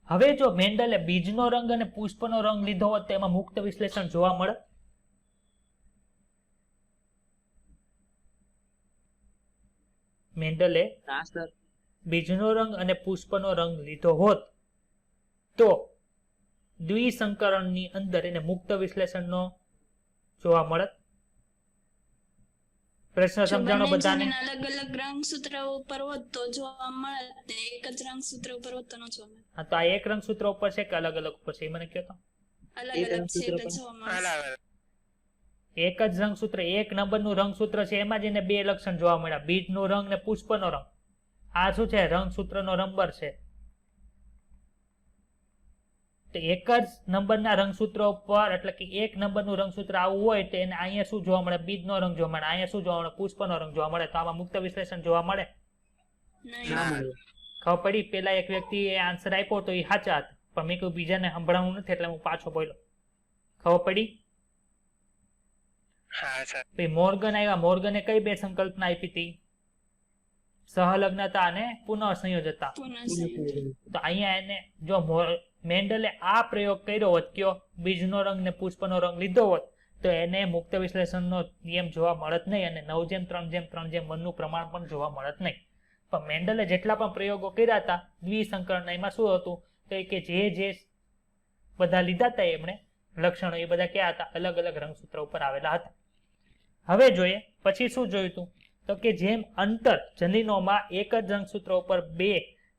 હવે જો મેન્ડલે બીજનો રંગ અને પુષ્પનો રંગ લીધો હોત તો એમાં મુક્ત વિશ્લેષણ જોવા મળે? મેન્ડલે બીજનો રંગ અને પુષ્પનો રંગ લીધો હોત તો દ્વિસંકરણની અંદર એને મુક્ત વિશ્લેષણનો જોવા મળે? પ્રશ્ન સમજાણો બધાને? અલગ અલગ રંગસૂત્ર ઉપર હોત તો જોવા મળે, એક જ રંગસૂત્ર ઉપર હોત તો ન જોવા મળે. હા, તો આ એક રંગસૂત્ર ઉપર છે કે અલગ અલગ ઉપર છે? એ મને કહો તો. અલગ અલગ છે એટલે જોવા મળે. એક જ રંગસૂત્ર, એક નંબરનું રંગસૂત્ર છે, એમાં જ એને બે લક્ષણ જોવા મળ્યા, બીજનો રંગ ને પુષ્પનો રંગ. આ શું છે? રંગસૂત્રનો નંબર છે. તો એક જ નંબરના રંગસૂત્ર ઉપર, એટલે કે એક નંબરનું રંગસૂત્ર આવું હોય તો એને અહીંયા શું જોવા મળે? બીજનો રંગ જોવા મળે. અહીંયા શું જોવા મળે? પુષ્પનો રંગ જોવા મળે. તો આમાં મુક્ત વિશ્લેષણ જોવા મળે? ખબર પડી? પેલા એક વ્યક્તિએ આન્સર આપ્યો તો એ સાચા હતા, પણ મેં કોઈ બીજાને સંભળાવવું નથી એટલે હું પાછો બોલ્યો. ખબર પડી? મોર્ગન આવ્યા. મોર્ગને કઈ બે સંકલ્પના આપી હતી? સહલગ્નતા અને પુનઃસંયોજતા. તો અહીંયા એને જો મેન્ડલે આ પ્રયોગ કર્યો હોત, કયો બીજનો રંગ ને પુષ્પનો રંગ લીધો હોત, તો એને મુક્ત વિશ્લેષણનો નિયમ જોવા મળત નહીં અને 9:3:3:1 નું પ્રમાણ પણ જોવા મળત નહીં. પણ મેન્ડલે જેટલા પણ પ્રયોગો કર્યા હતા દ્વિસંકરણ, એમાં શું હતું તો કે જે બધા લીધા હતા એમણે લક્ષણો, એ બધા ક્યાં હતા? અલગ અલગ રંગસૂત્ર ઉપર આવેલા હતા. હવે જોઈએ પછી શું જોયું હતું તો કે જેમ અંતર જનીનોમાં એક જ રંગસૂત્ર ઉપર બે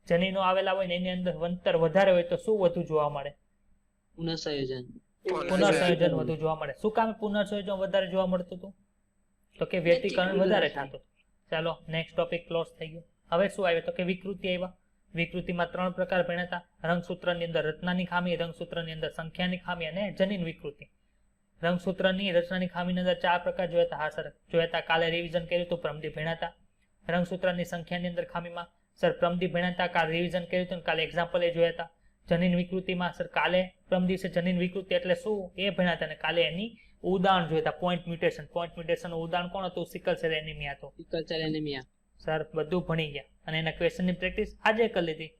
જનીનો આવેલા હોય ને એની અંદર અંતર વધારે હોય તો શું વધુ જોવા મળે? પુનઃસંયોજન વધુ જોવા મળે. શું કામ પુનઃસંયોજન વધારે જોવા મળતું હતું? તો કે વ્યતિકરણ વધારે થતું. ચાલો નેક્સ્ટ ટોપિક ક્લોઝ થઈ ગયો. હવે શું આવ્યું તો કે વિકૃતિ આવ્યા. વિકૃતિમાં 3 પ્રકાર ભણ્યા હતા. રંગસૂત્રની અંદર રચનાની ખામી, રંગસૂત્રની અંદર સંખ્યાની ખામી અને જનીન વિકૃતિ. રંગસૂત્રની રચનાની ખામીની અંદર 4 પ્રકાર જોયા હતા. હા સર જોયા હતા, કાલે રિવિઝન કર્યું હતું, પ્રમદી ભણ્યા હતા. રંગસૂત્રની સંખ્યાની અંદર ખામીમાં સર પ્રમદી ભણ્યા હતા, કાલે રિવિઝન કર્યું હતું, કાલે એક્ઝામ્પલ એ જોયા હતા. જનીન વિકૃતિમાં સર કાલે પ્રમ દિવસે જનીન વિકૃતિ એટલે શું એ ભણ્યા હતા, અને કાલે એની ઉદાહરણ જોયા હતા. Point mutation. પોઈન્ટ મ્યુટેશનનું ઉદાહરણ કોણ હતું? સિકલ સેલ એનિમિયા હતું. સર બધું ભણી ગયા અને એના ક્વેશ્ચનની પ્રેક્ટિસ આજે કરી લીધી.